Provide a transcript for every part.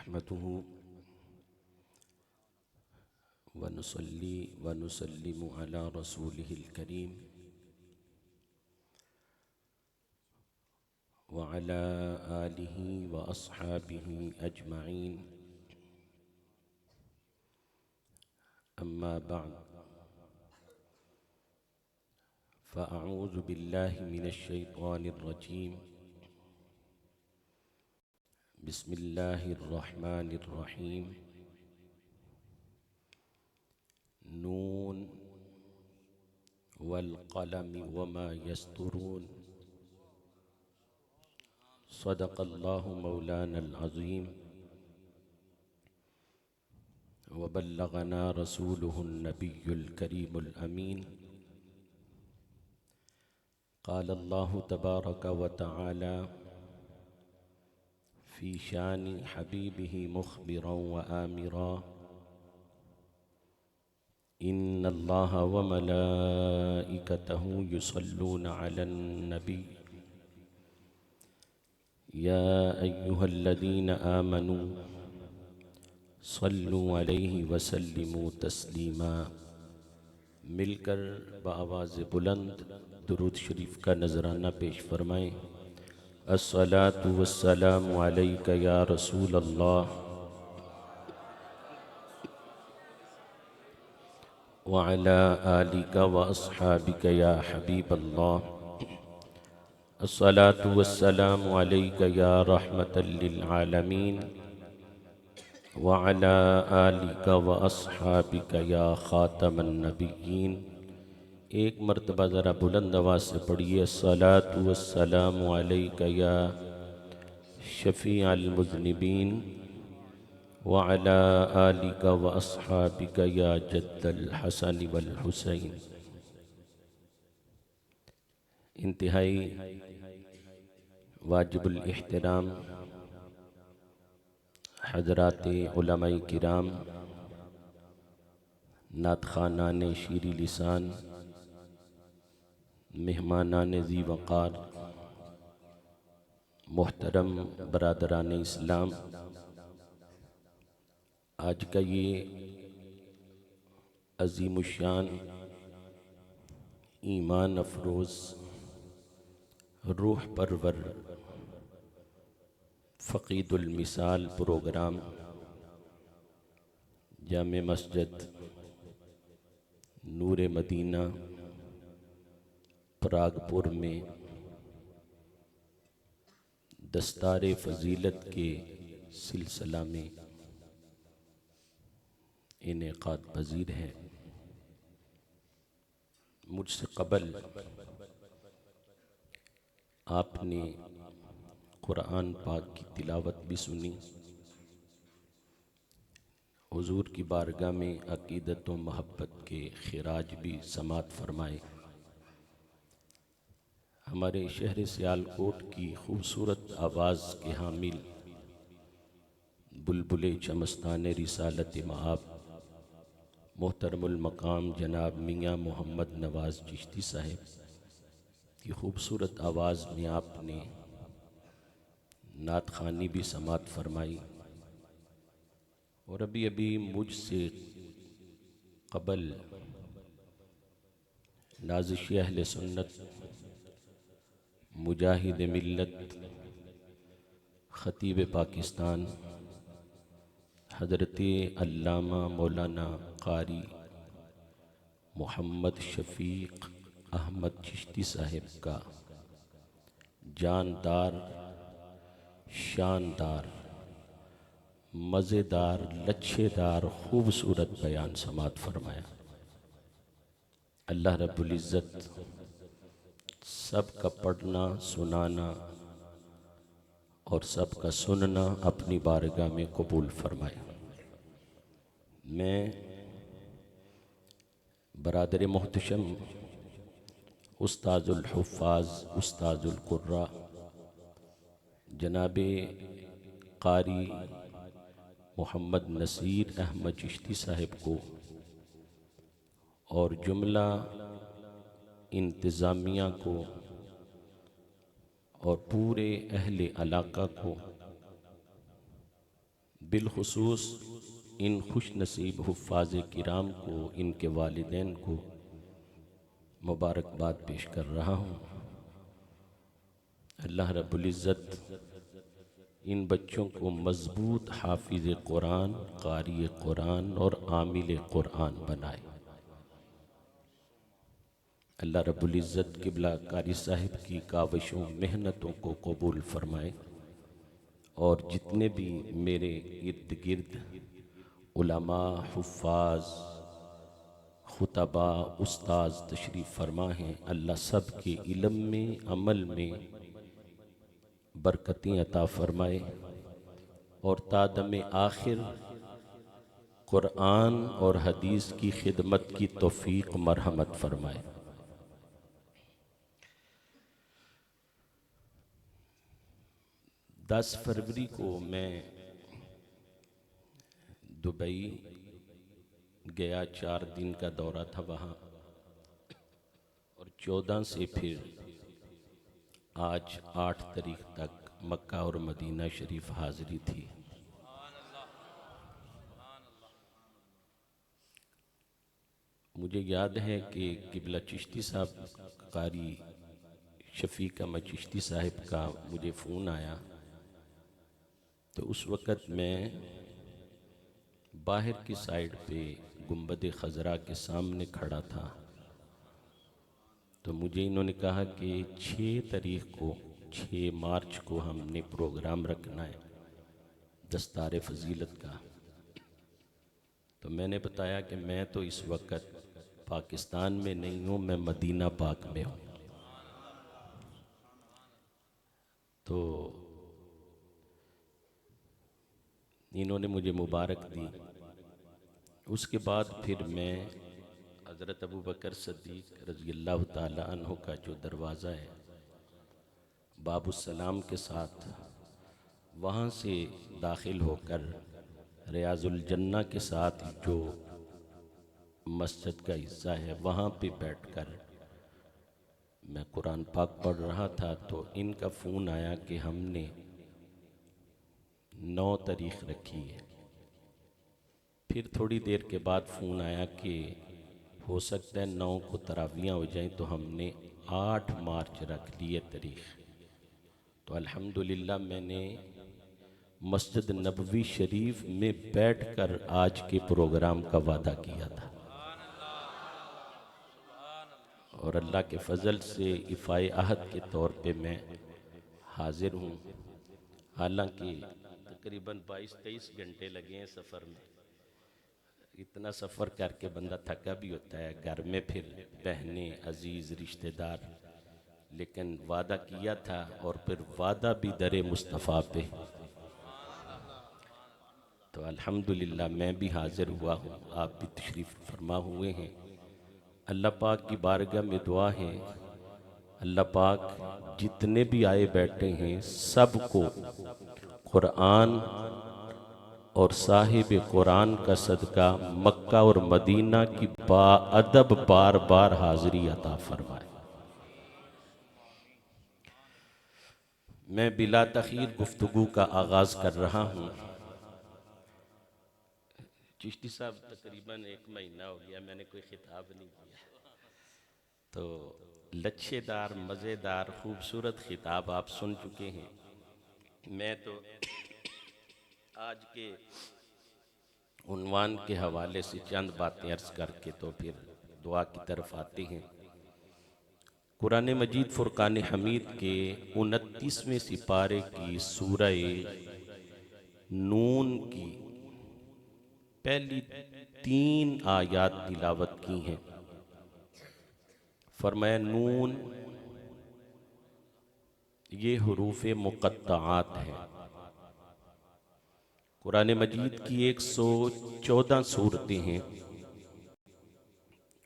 नहमदुहु व नुसल्ली व नुसल्लिमु अला रसूलिहिल करीम व अला आलिहि व अस्हाबिहि अजमईन। अम्मा बअद फ़अऊज़ु बिल्लाहि मिनश शैतानिर रजीम। बिस्मिल्लाहिर रहमानिर रहीम। नून वल क़लमि वमा यस्तुरून। सदक़ल्लाहु मौलानल अज़ीम व बल्लगना रसूलुहुन नबियुल करीमुल अमीन। क़ालल्लाहु तबारक व तआला फ़ी शानि हबीबिही मुख़बिरन व आमिरा। इन्नल्लाहा व मलाइकतहु युसल्लूना अलन नबी या अय्युहल्लज़ीना आमनू सल्लु अलैहि व सल्लिमू तस्लीमा। मिलकर बआवाज़ बुलंद दुरूद शरीफ का नजराना पेश फरमाएँ। अस्सलातु वस्सलामु अलैका या रसूल अल्लाह व अला आलिका व अस्हाबिका या हबीब अल्लाह। अस्सलातु वस्सलामु अलैका या रहमतल लिल आलमीन व अला आलिका व अस्हाबिका या खातमन नबिय्यीन। एक मरतबा ज़रा बुलंद आवाज़ से पढ़िए। अस्सलातु वस्सलामु अलैका या शफ़ीअल मुज़निबीन व अला आलिका व अस्हाबिका या जद्दल हसन वल हुसैन। इंतहाई वाजिबुल इहतराम हज़रात उलमाए किराम, नातख़ानाने शीरी लिसान, मेहमानाने ज़ी वक़ार, मोहतरम बरादरान इस्लाम, आज का ये अज़ीमुश्शान ईमान अफरोज़ रूह परवर फ़क़ीदुल मिसाल प्रोग्राम जामे मस्जिद नूरे मदीना परागपुर में दस्तारे फ़जीलत के सिलसिला में इनेक़ाद पज़ीर है। मुझसे क़बल आपने कुरान पाक की तिलावत भी सुनी। हुज़ूर की बारगाह में अक़ीदत व मोहब्बत के खिराज भी समात फरमाए। हमारे शहर सियालकोट की खूबसूरत आवाज़ के हामिल बुलबुले चमस्तान रिसालत मआब मोहतरमुल मकाम जनाब मियाँ मोहम्मद नवाज़ चिश्ती साहब की खूबसूरत आवाज़ में आपने नात ख़ानी भी समात फरमाई। और अभी अभी मुझसे क़बल नाज़िश अहले सुन्नत मुजाहिद मिल्लत ख़तीब पाकिस्तान हज़रत अल्लामा मौलाना क़ारी मोहम्मद शफ़ीक़ अहमद चिश्ती साहब का जानदार, शानदार, मज़ेदार, लच्छेदार, खूबसूरत बयान समात फरमाया। अल्लाह रब्बुल इज़्ज़त सबका पढ़ना, सुनाना और सबका सुनना अपनी बारगाह में कबूल फरमाए। मैं बरादर मोहतशम उस्ताज़ुल हुफ़्फ़ाज़ उस्ताज़ुल क़ुर्रा जनाबे क़ारी मोहम्मद नसीर अहमद चिश्ती साहब को और जुमला इंतज़ामिया को और पूरे अहले इलाका को बिलखुसूस इन खुश नसीब हुफ़ाज़ किराम को, इनके वालिदैन को मुबारकबाद पेश कर रहा हूँ। अल्लाह रब्बुल इज़्ज़त इन बच्चों को मज़बूत हाफिज़ कुरान, क़ारी कुरान और आमिल कुरान बनाए। अल्लाह रब्बुल इज़्ज़त क़िबला कारी साहिब की काविशों मेहनतों को कबूल फरमाए और जितने भी मेरे इर्द गिर्द उलमा, हुफ़ाज़, खुतबा, उस्ताज़ तशरीफ़ फरमा हैं, अल्लाह सब के इल्म में, अमल में बरकतें अता फ़रमाए और तादम आखिर कुरान और हदीस की खिदमत की तौफ़ीक़ मरहमत फ़रमाए। 10 फरवरी को मैं दुबई गया, 4 दिन का दौरा था वहाँ, और 14 से फिर आज 8 तारीख तक मक्का और मदीना शरीफ हाज़िरी थी। मुझे याद है कि क़िबला चिश्ती साहब, क़ारी शफ़ीक अहमद चिश्ती साहिब का मुझे फ़ोन आया, तो उस वक़्त मैं बाहर की साइड पे गुंबद खज़रा के सामने खड़ा था। तो मुझे इन्होंने कहा कि 6 तारीख को, 6 मार्च को हमने प्रोग्राम रखना है दस्तार फ़जीलत का। तो मैंने बताया कि मैं तो इस वक्त पाकिस्तान में नहीं हूँ, मैं मदीना पाक में हूँ। तो इन्होंने मुझे मुबारक दी। उसके बाद फिर मैं हज़रत अबू बकर सिद्दीक़ रज़ी अल्लाह ताला अन्हु का जो दरवाज़ा है बाबुस्सलाम के साथ, वहाँ से दाखिल होकर रियाज़ुल जन्ना के साथ जो मस्जिद का हिस्सा है वहाँ पे बैठकर मैं कुरान पाक पढ़ रहा था। तो इनका फ़ोन आया कि हमने 9 तारीख रखी है। फिर थोड़ी देर के बाद फ़ोन आया कि हो सकता है 9 को तरावियाँ हो जाएं, तो हमने 8 मार्च रख ली है तारीख। तो अल्हम्दुलिल्लाह मैंने मस्जिद नबवी शरीफ में बैठकर आज के प्रोग्राम का वादा किया था, और अल्लाह के फ़ज़ल से इफ़ाए अहद के तौर पे मैं हाज़िर हूँ। हालांकि तकरीबन 22-23 घंटे लगे हैं सफ़र में। इतना सफ़र करके बंदा थका भी होता है, घर में फिर बहनें, अजीज़, रिश्तेदार, लेकिन वादा किया था और फिर वादा भी दरे मुस्तफ़ा पे। तो अल्हम्दुलिल्लाह मैं भी हाज़िर हुआ हूँ, आप भी तशरीफ़ फरमा हुए हैं। अल्लाह पाक की बारगाह में दुआ है, अल्लाह पाक जितने भी आए बैठे हैं सबको कुरान और साहिब कुरान का सदका मक्का और मदीना की बाअदब बार बार हाज़िरी अता फरमाए। मैं बिला तख़ीर गुफ्तगू का आगाज़ कर रहा हूँ। चिश्ती साहब तकरीबन 1 महीना हो गया मैंने कोई खिताब नहीं किया, तो लच्छेदार, मज़ेदार, खूबसूरत खिताब आप सुन चुके हैं। मैं तो आज के उन्वान के हवाले से चंद बातें अर्ज़ करके तो फिर दुआ की तरफ आते हैं। कुरान मजीद फ़ुरक़ान हमीद के 29वें सिपारे की सूरह नून की पहली 3 आयात तिलावत की हैं। फरमाया नून ये हुरूफ़ मुक़त्तआत हैं। कुरान मजीद की 114 सूरतें हैं,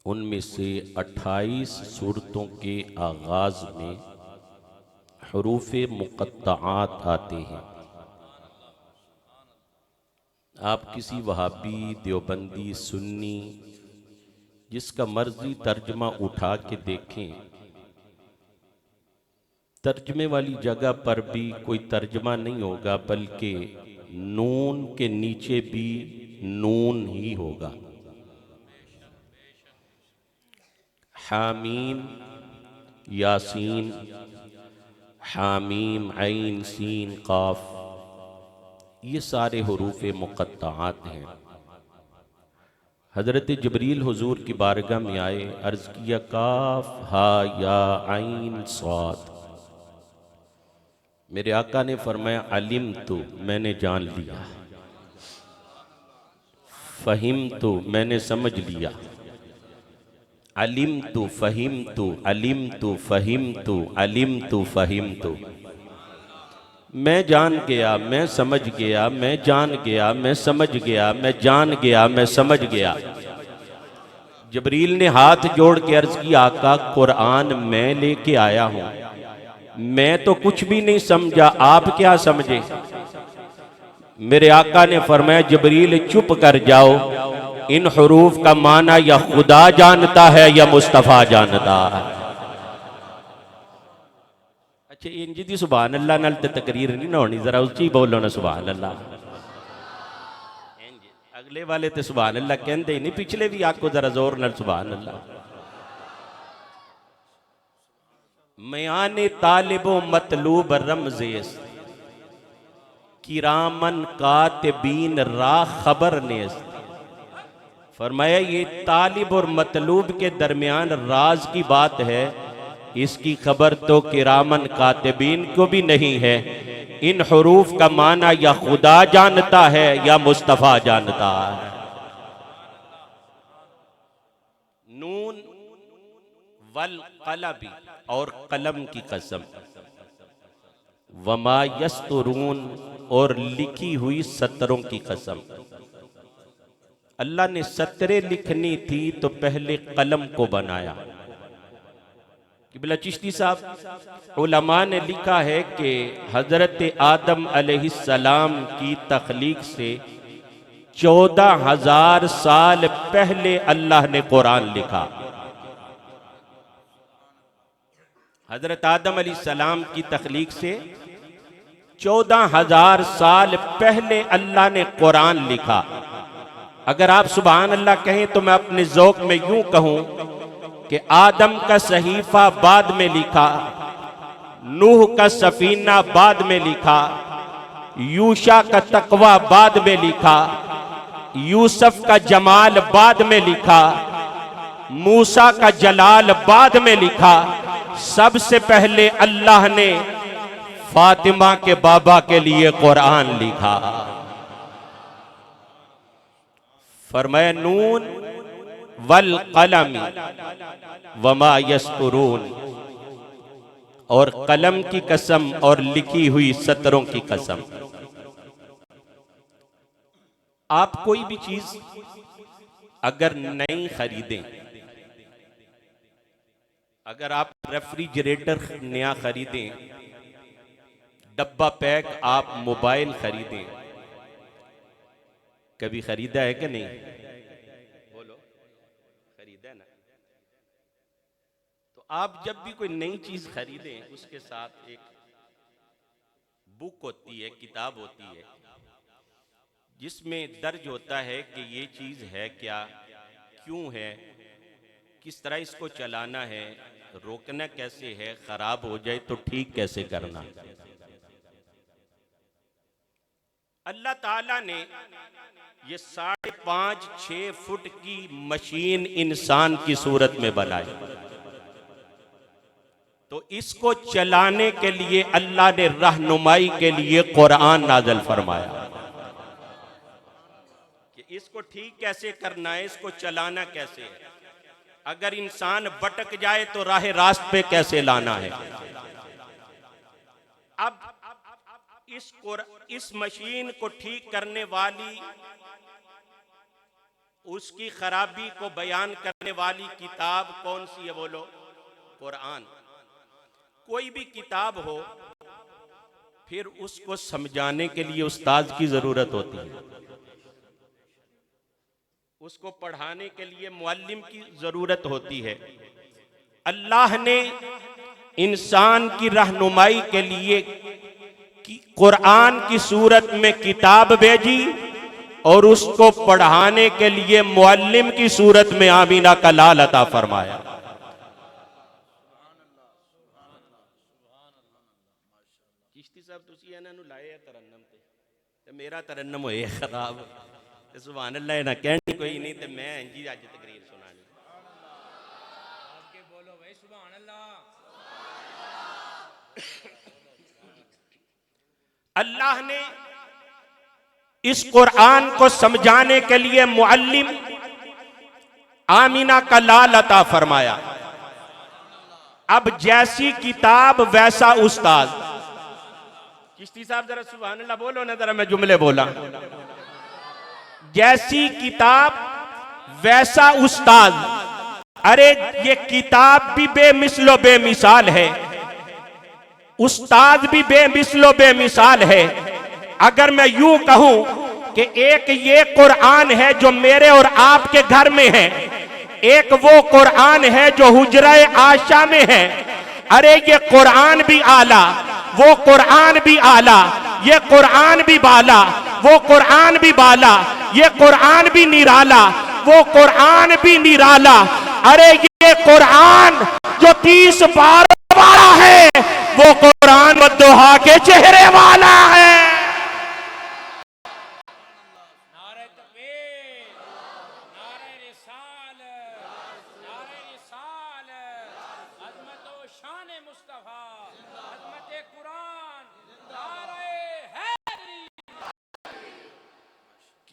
उनमें से 28 सूरतों के आगाज़ में हुरूफ़ मुक़त्तआत आते हैं। आप किसी वहाबी, देवबंदी, सुन्नी, जिसका मर्जी तर्जमा उठा के देखें, तर्जमे वाली जगह पर भी कोई तर्जमा नहीं होगा, बल्कि नून के नीचे भी नून ही होगा। हामीम, यासीन, हामीम, ऐन, सीन, काफ, ये सारे हुरूफ मुक़त्तआत हैं। हज़रत जबरील हुजूर की बारगाह में आए, अर्ज़ किया काफ हा या ऐन स्वाद। मेरे आका ने फरमाया अलिम तो मैंने जान लिया, फ़हिम तो मैंने समझ लिया, अलिम तो फ़हिम तो, अलिम तो फ़हिम तो, अलिम तो फ़हिम तो। मैं जान गया, मैं समझ गया, मैं जान गया, मैं समझ गया, मैं जान गया, मैं समझ गया। जबरील ने हाथ जोड़ के अर्ज की आका कुरान मैं लेके आया हूं, मैं तो कुछ भी नहीं समझा, आप क्या समझे। मेरे आका ने फरमाया जबरील चुप कर जाओ, इन हुरूफ का माना या खुदा जानता है या मुस्तफ़ा जानता है। अच्छा इंज दी सुभान अल्लाह नाल ते तकरीर नहीं ना होनी, जरा उच्ची बोलो ना सुभान अल्लाह। अगले वाले ते सुभान अल्लाह कहंदे ही नहीं, पिछले भी आखो जरा जोर नाल सुभान अल्लाह। मयाने तालिबो मतलूब रमज़ेस किरामन कातिबीन रा खबर नेस। फरमाया ये तालिब और मतलूब के दरमियान राज की बात है, इसकी खबर तो किरामन कातिबीन को भी नहीं है। इन हुरूफ का माना या खुदा जानता है या मुस्तफ़ा जानता है। नून वल कलबी, और कलम की कसम, वमा यस्तुरून, और लिखी हुई सतरों की कसम। अल्लाह ने सतरें लिखनी थी तो पहले कलम को बनाया। किबला चिश्ती साहब उलमा ने लिखा है कि हजरत आदम अलैहिस्सलाम की तख्लीक से 14,000 साल पहले अल्लाह ने कुरान लिखा। हजरत आदम अलैहिस्सलाम की तख्लीक से 14,000 साल पहले अल्लाह ने कुरान लिखा। अगर आप सुभान अल्लाह कहें तो मैं अपने ज़ौक़ में यूं कहूं कि आदम का सहीफा बाद में लिखा, नूह का सफीना बाद में लिखा, यूशा का तकवा बाद में लिखा, यूसुफ का जमाल बाद में लिखा, मूसा का जलाल बाद में लिखा। सबसे पहले अल्लाह ने फातिमा के बाबा के लिए कुरान लिखा। फरमाया नून वल कलमी वमा यस्तुरून, और कलम की कसम और लिखी हुई सतरों की कसम। आप कोई भी चीज अगर नई खरीदें, अगर आप रेफ्रिजरेटर नया खरीदें, डब्बा पैक आप मोबाइल खरीदें, कभी खरीदा है कि नहीं? बोलो, खरीदा है ना? तो आप जब भी कोई नई चीज खरीदें, उसके साथ एक बुक होती है, किताब होती है, जिसमें दर्ज होता है कि ये चीज है क्या, क्यों है, किस तरह इसको चलाना है, रोकना कैसे है, खराब हो जाए तो ठीक कैसे करना। अल्लाह ताला ने ये 5.5-6 फुट की मशीन इंसान की सूरत में बनाई, तो इसको चलाने के लिए अल्लाह ने रहनुमाई के लिए कुरान नाज़िल फरमाया कि इसको ठीक कैसे करना है, इसको चलाना कैसे है। अगर इंसान भटक जाए तो राह रास्त पे कैसे लाना है। अब इस मशीन को ठीक करने वाली, उसकी खराबी को बयान करने वाली किताब कौन सी है? बोलो, कुरान। कोई भी किताब हो, फिर उसको समझाने के लिए उस्ताद की जरूरत होती है, उसको पढ़ाने के लिए मुअल्लिम की जरूरत होती है। अल्लाह ने इंसान की रहनुमाई के लिए कुरान की सूरत में किताब भेजी और उसको पढ़ाने के लिए मुअल्लिम की सूरत में आमीना का लाल अता फरमाया। चिश्ती साहब तुसी इन्हां नूं लाए तरन्नम ते मेरा तरन्नम होए खराब ते सुभान अल्लाह ना कहनी कोई नहीं ते मैं जी अज तकरीर सुनानी। आगे बोलो भाई सुभान अल्लाह। अल्लाह ने इस कुरान को समझाने के लिए मुअल्लिम आमीना का लाल अता फरमाया। अब जैसी किताब वैसा उस्ताद। चिश्ती साहब जरा सुभान अल्लाह बोलो ना, जरा मैं जुमले बोला। जैसी किताब वैसा उस्ताद। अरे ये किताब भी बेमिसलो बेमिसाल है, उस्ताद भी बेमिसलो बेमिसाल है। अगर मैं यूं कहूं कि एक ये कुरान है जो मेरे और आपके घर में है, एक वो कुरान है जो हुजरा-ए आशा में है। अरे ये कुरान भी आला, वो कुरान भी आला, ये कुरान भी बाला, वो कुरान भी बाला, ये कुरान भी निराला, वो कुरान भी निराला। अरे ये कुरान जो 30 पार वाला है, वो कुरान वद्दुहा के चेहरे वाला है।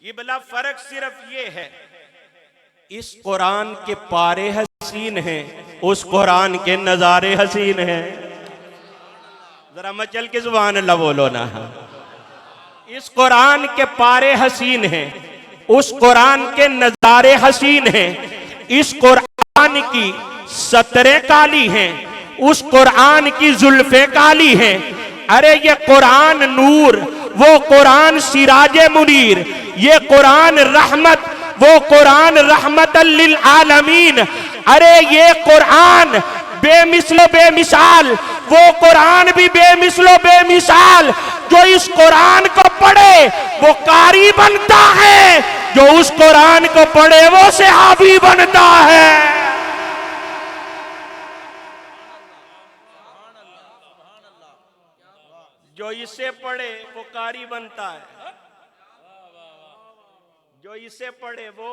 ये बला फर्क सिर्फ ये है, इस कुरान के पारे हसीन हैं, उस कुरान के नजारे हसीन हैं। जरा मचल के सुभान अल्लाह बोलो ना। इस कुरान के पारे हसीन हैं, उस कुरान के नजारे हसीन हैं। इस कुरान की सतरें काली हैं, उस कुरान की जुल्फे काली हैं। अरे ये कुरान नूर, वो कुरान सिराजे मुनीर, ये कुरान रहमत, वो कुरान रहमतल लिल आलमीन। अरे ये कुरान बेमिसलो बेमिसाल, वो कुरान भी बेमिसलो बेमिसाल। जो इस कुरान को पढ़े वो कारी बनता है, जो उस कुरान को पढ़े वो सहाबी बनता है। जो इसे पढ़े वो कारी बनता है, जो इसे पढ़े वो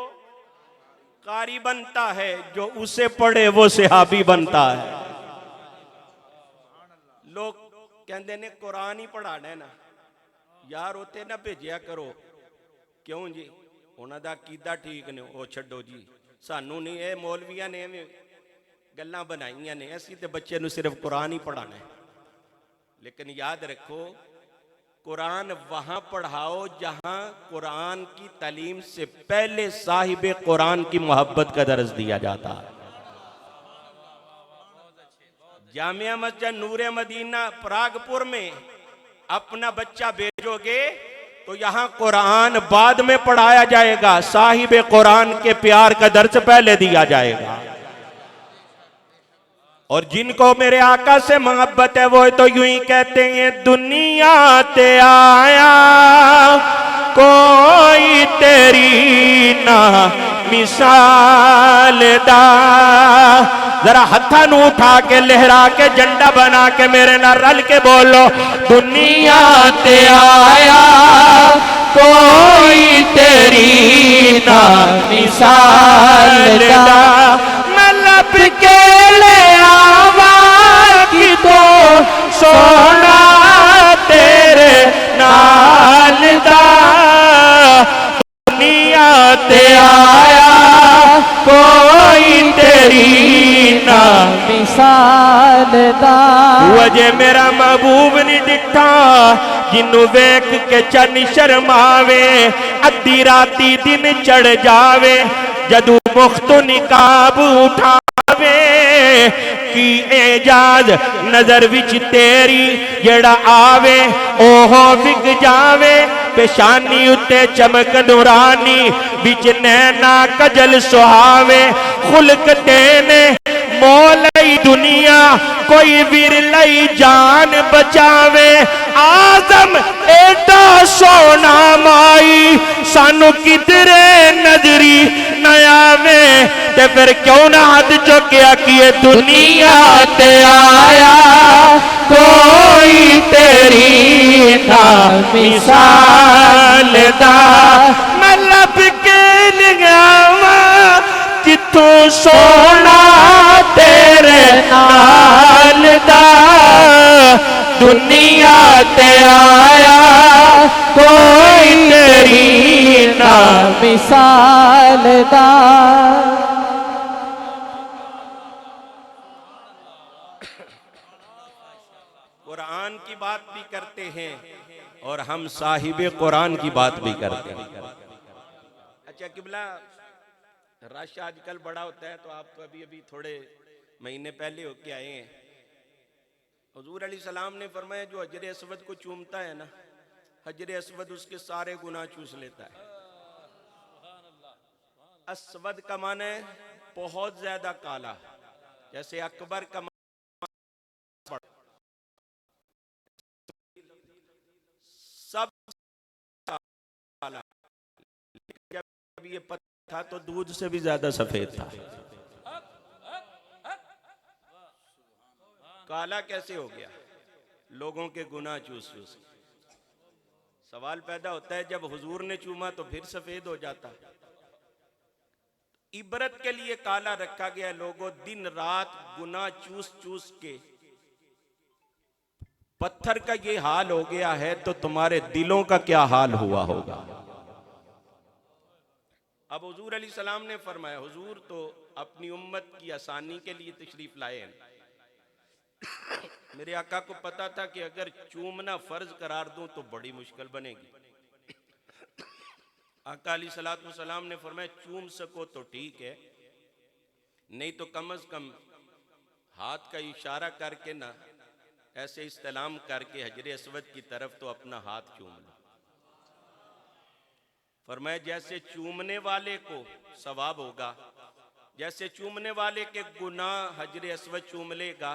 कारी बनता है, जो उसे पढ़े वो सहाबी बनता है। लोग कहते ने कुरान ही पढ़ाना है ना यार, उते ना भेजिया करो। क्यों जी? उन्हां दा अकीदा ठीक ने, वो छड्डो जी, सानू नहीं। ये मौलवियां ने गल्लां बनाईयां ने, असीं ते बच्चे नूं सिर्फ कुरान ही पढ़ाना है। लेकिन याद रखो, कुरान वहां पढ़ाओ जहां कुरान की तालीम से पहले साहिब कुरान की मोहब्बत का दर्ज दिया जाता है। जामिया मस्जिद नूरे मदीना परागपुर में अपना बच्चा भेजोगे तो यहाँ कुरान बाद में पढ़ाया जाएगा, साहिब कुरान के प्यार का दर्ज पहले दिया जाएगा। और जिनको मेरे आका से मोहब्बत है वो तो यूं ही कहते हैं, दुनिया ते आया कोई तेरी ना मिसाल दा। जरा हथा नू उठा के लहरा के झंडा बना के मेरे नाल रल के बोलो, दुनिया ते आया कोई तेरी ना मिसाल दा। मैं लब के ले आवा की तो सोना तेरे नाल दा। दुनिया ते आया कोई तेरी ना मिसाल दा। वजे मेरा महबूब नहीं दिखा जिन्नू वेख के चन शर्मावे, अद्धी राती दिन चढ़ जावे, जदू मुख्तु निकाब उठावे। की एजाज नजर विच तेरी जेड़ा आवे ओहो विक जावे। पेशानी उत्ते चमक नूरानी, बिच नैना कजल सुहावे। खुलक तेने मोलई दुनिया कोई विरलई जान बचावे। आजम एडा सोना माई सानू किधरे नजरी न आवे, ते फिर क्यों ना हाथ चुकिया कि ये दुनिया ते आया कोई तेरी ना मिसाल दा। मैं लब के लगावा जिथों सोना तेरे नाल दा, दुनिया ते आया कोई तेरी ना मिसाल दा। कुरान की बात भी करते हैं और हम साहिबे कुरान की बात भी करते हैं। अच्छा किबला, रश आजकल बड़ा होता है, तो आप तो अभी अभी थोड़े महीने पहले होके आए हैं। हुजूर अलैहिस्सलाम ने फरमाया जो हजर अस्वद को चूमता है ना, हजर अस्वद उसके सारे गुनाह चूस लेता है। अस्वद का माना है बहुत ज्यादा काला, जैसे अकबर का सब काला, जब ये पत्ता था तो दूध से भी ज्यादा सफेद था। काला कैसे हो गया? लोगों के गुनाह चूस चूस। सवाल पैदा होता है जब हुजूर ने चूमा तो फिर सफेद हो जाता। इबरत के लिए काला रखा गया। लोगों दिन रात गुनाह चूस चूस के पत्थर का ये हाल हो गया है, तो तुम्हारे दिलों का क्या हाल हुआ होगा। अब हुजूर अलैहिस्सलाम ने फरमाया, हुजूर तो अपनी उम्मत की आसानी के लिए तशरीफ लाए हैं। मेरे आका को पता था कि अगर चूमना फर्ज करार दूं तो बड़ी मुश्किल बनेगी। आका अलैहिस्सलातु वस्सलाम ने फरमाया चूम सको तो ठीक है, नहीं तो कम से कम हाथ का इशारा करके ना ऐसे इस्तेलाम करके हजर अस्वद की तरफ तो अपना हाथ चूम लो। फरमाया जैसे चूमने वाले को सवाब होगा, जैसे चूमने वाले के गुनाह हजर अस्वद चूम लेगा,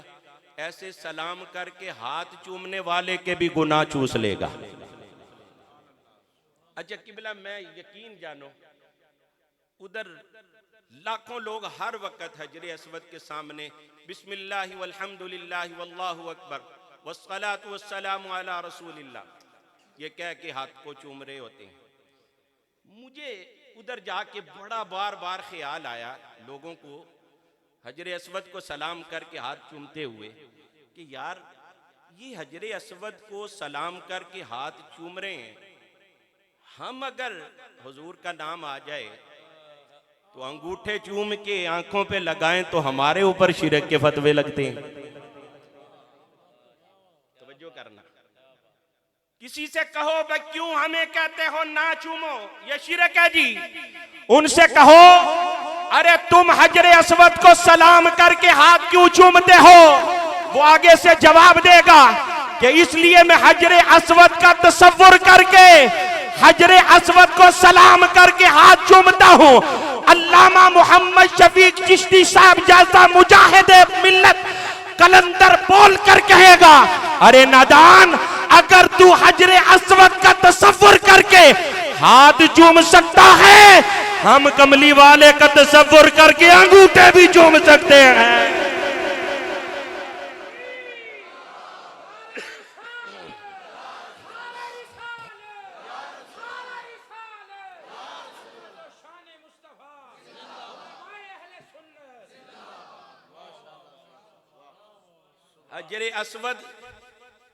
ऐसे सलाम करके हाथ चूमने वाले के भी गुनाह चूस लेगा। अच्छा किबला, मैं यकीन जानो उधर लाखों लोग हर वक्त हजर अस्वद के सामने बिस्मिल्लाहि वल्हम्दुलिल्लाहि वल्लाहु अकबर वस्सलातु वस्सलामु अला रसूलिल्लाह ये कह के हाथ को चूम रहे होते हैं। मुझे उधर जाके बड़ा बार बार ख्याल आया लोगों को हजर अस्वद को सलाम करके हाथ चूमते हुए कि यार ये हजर अस्वद को सलाम करके हाथ चूम रहे हैं, हम अगर हुजूर का नाम आ जाए तो अंगूठे चूम के आंखों पे लगाएं तो हमारे ऊपर शिरक के फतवे लगते हैं। तवज्जो करना, किसी से कहो भाई क्यों हमें कहते हो ना चूमो, ये शिरक है जी। उनसे कहो अरे तुम हजर अस्वद को सलाम करके हाथ क्यों चूमते हो, वो आगे से जवाब देगा कि इसलिए मैं हजर अस्वद का तसव्वुर करके हजर अस्वद को सलाम करके हाथ चूमता हूं। अल्लामा मोहम्मद शफीक चिश्ती साहब जैसा मुजाहिद मिल्लत कलंदर बोल कर कहेगा, अरे नादान, अगर तू हजर अस्वद का तसव्वुर करके हाथ चूम सकता है, हम कमली वाले का तसव्वुर करके अंगूठे भी चूम सकते हैं। हजर अस्वद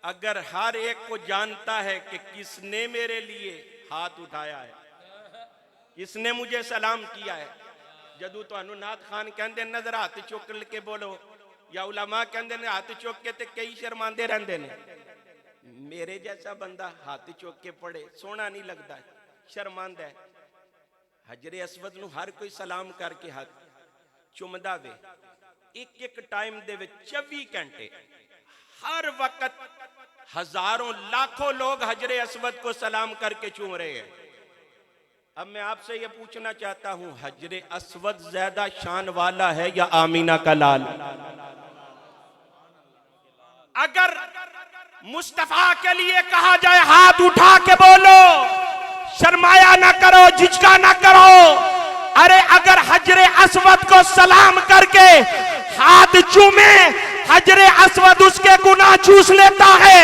अगर हर एक को जानता है कि किसने मेरे लिए हाथ उठाया है, किसने मुझे सलाम किया है। जदू तो नाथ खान कहते नजर हाथ चुक के बोलो, या उलमा कहते ने हाथ चुक के ते कई शर्मांदे रहते ने। मेरे जैसा बंदा हाथ चुक के पड़े सोना नहीं लगता, शर्मांदा है। हजर अस्वद नूं हर कोई सलाम करके हाथ चुमदा वे। एक एक टाइम दे विच 24 घंटे हर वक्त हजारों लाखों लोग हजर अस्वद को सलाम करके चूम रहे हैं। अब मैं आपसे ये पूछना चाहता हूं, हजरे अस्वद ज्यादा शान वाला है या आमीना का लाल? अगर मुस्तफा के लिए कहा जाए हाथ उठा के बोलो, शर्माया ना करो, झिझका ना करो। अरे अगर हजरे अस्वद को सलाम करके हाथ चूमे, हजरे अस्वद उसके गुनाह चूस लेता है,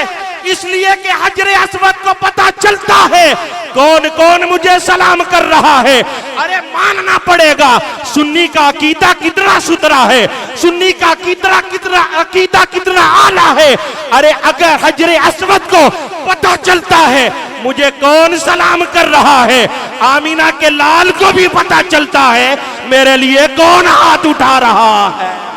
इसलिए कि हजरे अस्वद को पता चलता है कौन कौन मुझे सलाम कर रहा है। अरे मानना पड़ेगा सुन्नी का अकीदा कितना सुथरा है, सुन्नी का अकीदा कितना आला है। अरे अगर हजरे अस्वद को पता चलता है मुझे कौन सलाम कर रहा है, आमीना के लाल को भी पता चलता है मेरे लिए कौन हाथ उठा रहा है।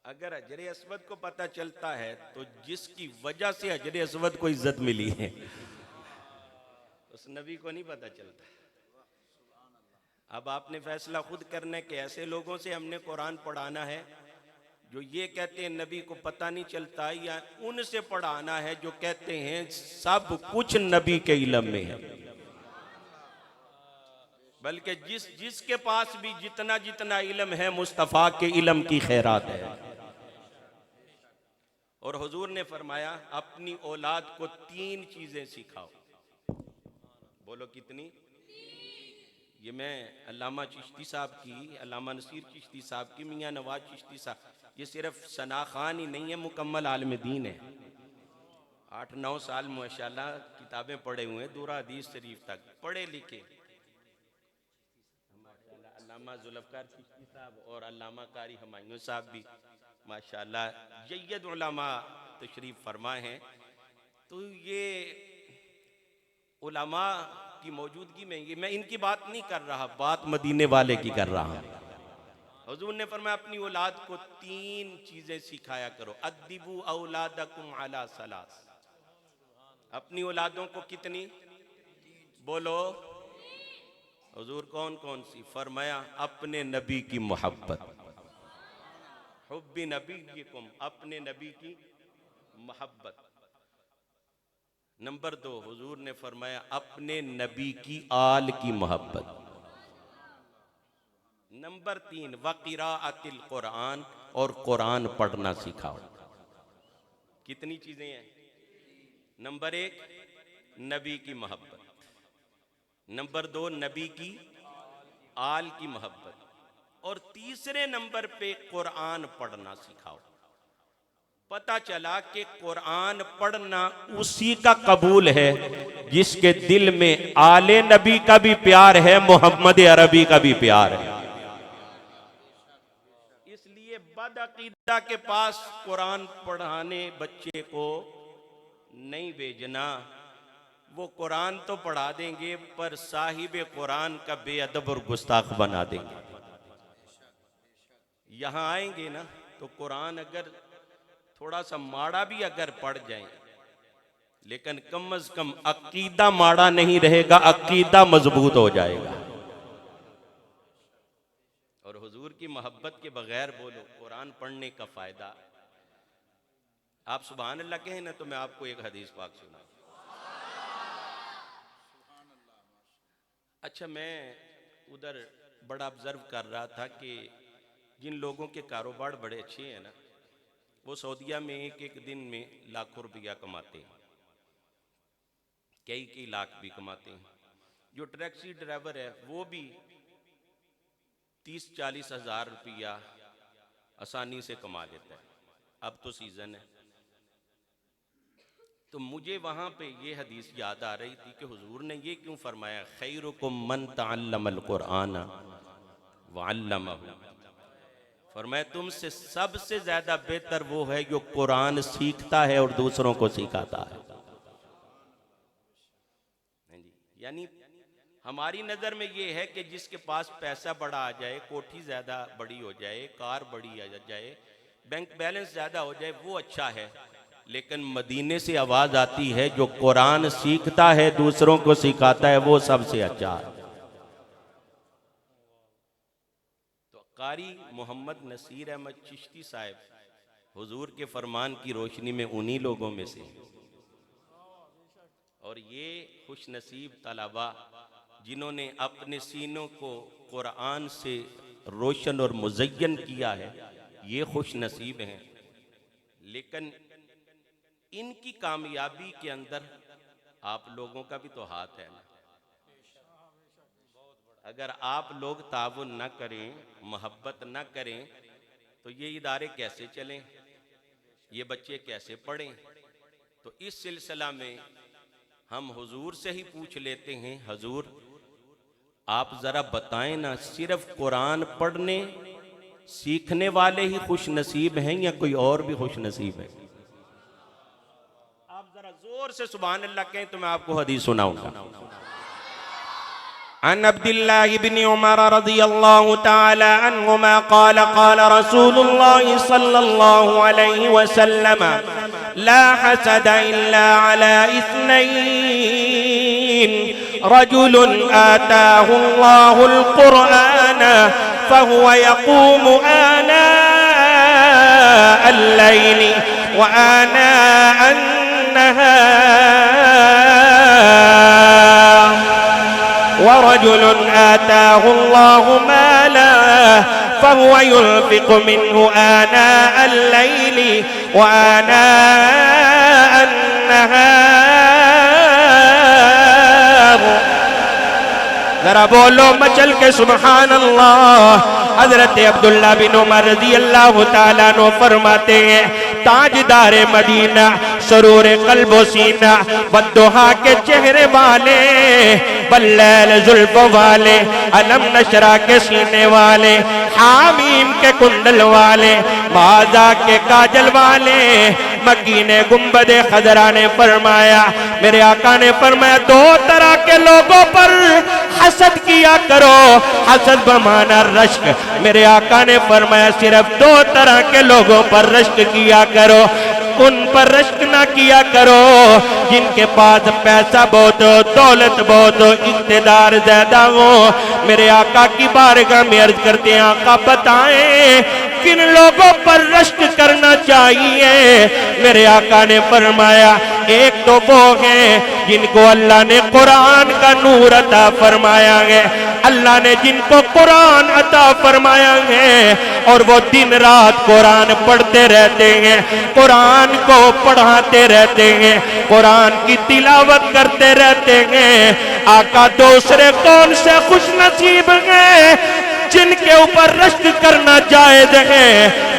अगर हजरे अस्वद को पता चलता है तो जिसकी वजह से हजरे अस्वद को इज्जत मिली है उस नबी को नहीं पता चलता। अब आपने फैसला खुद करना है कि ऐसे लोगों से हमने कुरान पढ़ाना है जो ये कहते हैं नबी को पता नहीं चलता, या उनसे पढ़ाना है जो कहते हैं सब कुछ नबी के इल्म में है। बल्कि जिसके पास भी जितना जितना इल्म है मुस्तफा के इल्म की खैरात है। और हुजूर ने फरमाया अपनी औलाद को 3 चीजें सिखाओ। बोलो कितनी? ये मैं अल्लामा चिश्ती साहब की, अल्लामा नसीर चिश्ती साहब की, मियां नवाज चिश्ती साहब, ये सिर्फ सना खान ही नहीं है, मुकम्मल आलिम दीन है। 8-9 साल माशाल्लाह किताबें पढ़े हुए हैं, दूरा हदीस शरीफ तक पढ़े लिखे। अल्लामा जुल्फ़कार चिश्ती साहब और अल्लामा कारी हुमायूं साहब भी माशाल्लाह जय्यद उलमा तशरीफ फरमा हैं। तो ये उलमा की मौजूदगी में मैं इनकी बात नहीं कर रहा, बात मदीने वाले की कर रहा हूं। हुजूर ने फरमाया अपनी औलाद को 3 चीजें सिखाया करो। अद्दिबू औलादकुम अला सलास। अपनी औलादों को कितनी? बोलो हुजूर कौन कौन सी? फरमाया अपने नबी की मोहब्बत, हुब्बी नबीकुम, अपने नबी की मोहब्बत। नंबर 2 हुजूर ने फरमाया अपने नबी की आल की मोहब्बत। नंबर 3 वक़िराअतिल कुरान, और कुरान पढ़ना सिखाओ। कितनी चीजें हैं? नंबर 1 नबी की मोहब्बत, नंबर 2 नबी की आल की मोहब्बत, और तीसरे नंबर पे कुरान पढ़ना सिखाओ। पता चला कि कुरान पढ़ना उसी का कबूल है जिसके दिल में आले नबी का भी प्यार है, मोहम्मद अरबी का भी प्यार है। इसलिए बदअकीदा के पास कुरान पढ़ाने बच्चे को नहीं भेजना। वो कुरान तो पढ़ा देंगे पर साहिब कुरान का बेअदब और गुस्ताख बना देंगे। यहाँ आएंगे ना तो कुरान अगर थोड़ा सा माड़ा भी अगर पढ़ जाए, लेकिन कम अज कम अकीदा माड़ा नहीं रहेगा, अकीदा मजबूत हो जाएगा। और हुजूर की मोहब्बत के बगैर बोलो कुरान पढ़ने का फायदा। आप सुभान अल्लाह कहें ना तो मैं आपको एक हदीस पाक सुना। अच्छा, मैं उधर बड़ा ऑब्जर्व कर रहा था कि जिन लोगों के कारोबार बड़े अच्छे हैं ना, वो सऊदीया में एक दिन में लाखों रुपया कमाते हैं, कई लाख भी कमाते हैं। जो टैक्सी ड्राइवर है वो भी 30-40 हज़ार रुपया आसानी से कमा लेता है। अब तो सीजन है। तो मुझे वहाँ पे ये हदीस याद आ रही थी कि हुजूर ने ये क्यों फरमाया, खैरुकुम मन तअल्लमल कुरान व अल्लमहु। फरमाया तुमसे सबसे ज्यादा बेहतर वो है जो कुरान सीखता है और दूसरों को सिखाता है। यानी हमारी नज़र में ये है कि जिसके पास पैसा बड़ा आ जाए, कोठी ज़्यादा बड़ी हो जाए, कार बड़ी आ जाए, बैंक बैलेंस ज़्यादा हो जाए, वो अच्छा है। लेकिन मदीने से आवाज़ आती है जो कुरान सीखता है, दूसरों को सिखाता है, वो सबसे अच्छा है। तो कारी मोहम्मद नसीर अहमद चिश्ती साहब हुजूर के फरमान की रोशनी में उन्हीं लोगों में से, और ये खुश नसीब तलबा जिन्होंने अपने सीनों को कुरान से रोशन और मुज़य्यन किया है, ये खुश नसीब हैं। लेकिन इनकी कामयाबी के अंदर आप लोगों का भी तो हाथ है ना। अगर आप लोग ताउन न करें, मोहब्बत न करें, तो ये इदारे कैसे चलें, ये बच्चे कैसे पढ़ें। तो इस सिलसिला में हम हुजूर से ही पूछ लेते हैं, हुजूर आप ज़रा बताएं ना, सिर्फ कुरान पढ़ने सीखने वाले ही खुश नसीब हैं या कोई और भी खुश नसीब है? आप जरा जोर से सुभान अल्लाह कहें तो मैं आपको हदीस सुनाऊंगा। अन अब्दुल्लाह इब्न उमर रज़ियल्लाहु तआला अन्हुमा क़ाल क़ाल रसूलुल्लाह सल्लल्लाहु अलैहि वसल्लम ला हसद इल्ला अला इस्नैन रजुलुन आताहुल्लाहुल कुरआन फहुव यक़ूमु आना अल-लैलि व आना अन-नहार वरजुलुन आताहुल्लाहु माला फहुव युनफ़िक़ु मिन्हु आना अल-लैलि व आना अन-नहार। जरा बोलो मचल के सुभान अल्लाह। हजरत अब्दुल्ला बिन उमर रज़ियल्लाहु ताला अन्हु फरमाते हैं, ताजदार मदीना, सरूर कल्बो सीना, बद्दुहा के चेहरे वाले, बल्लैल जुल्फ वाले, अलम नशरा के सीने वाले, हामीम के कुंडल वाले, माजा के काजल वाले, मकीने गुंबदे खजरा ने फरमाया, मेरे आका ने फरमाया, दो तरह के लोगों पर हसद किया करो। हसद बमाना रश्क। मेरे आका ने फरमाया सिर्फ दो तरह के लोगों पर रश्क किया करो। उन पर रश्क ना किया करो जिनके पास पैसा बहुत हो, दौलत बहुत हो, इक़्तिदार ज्यादा हो। मेरे आका की बारगाह में अर्ज करते हैं, आका बताएं किन लोगों पर रश्क करना चाहिए। मेरे आका ने फरमाया एक तो वो हैं जिनको अल्लाह ने कुरान का नूर अता फरमाया है, अल्लाह ने जिनको कुरान अता फरमाया है और वो दिन रात कुरान पढ़ते रहते हैं, कुरान को पढ़ाते रहते हैं, कुरान की तिलावत करते रहते हैं। आका दूसरे कौन से खुश नसीब हैं जिनके ऊपर रश्क करना जायज है।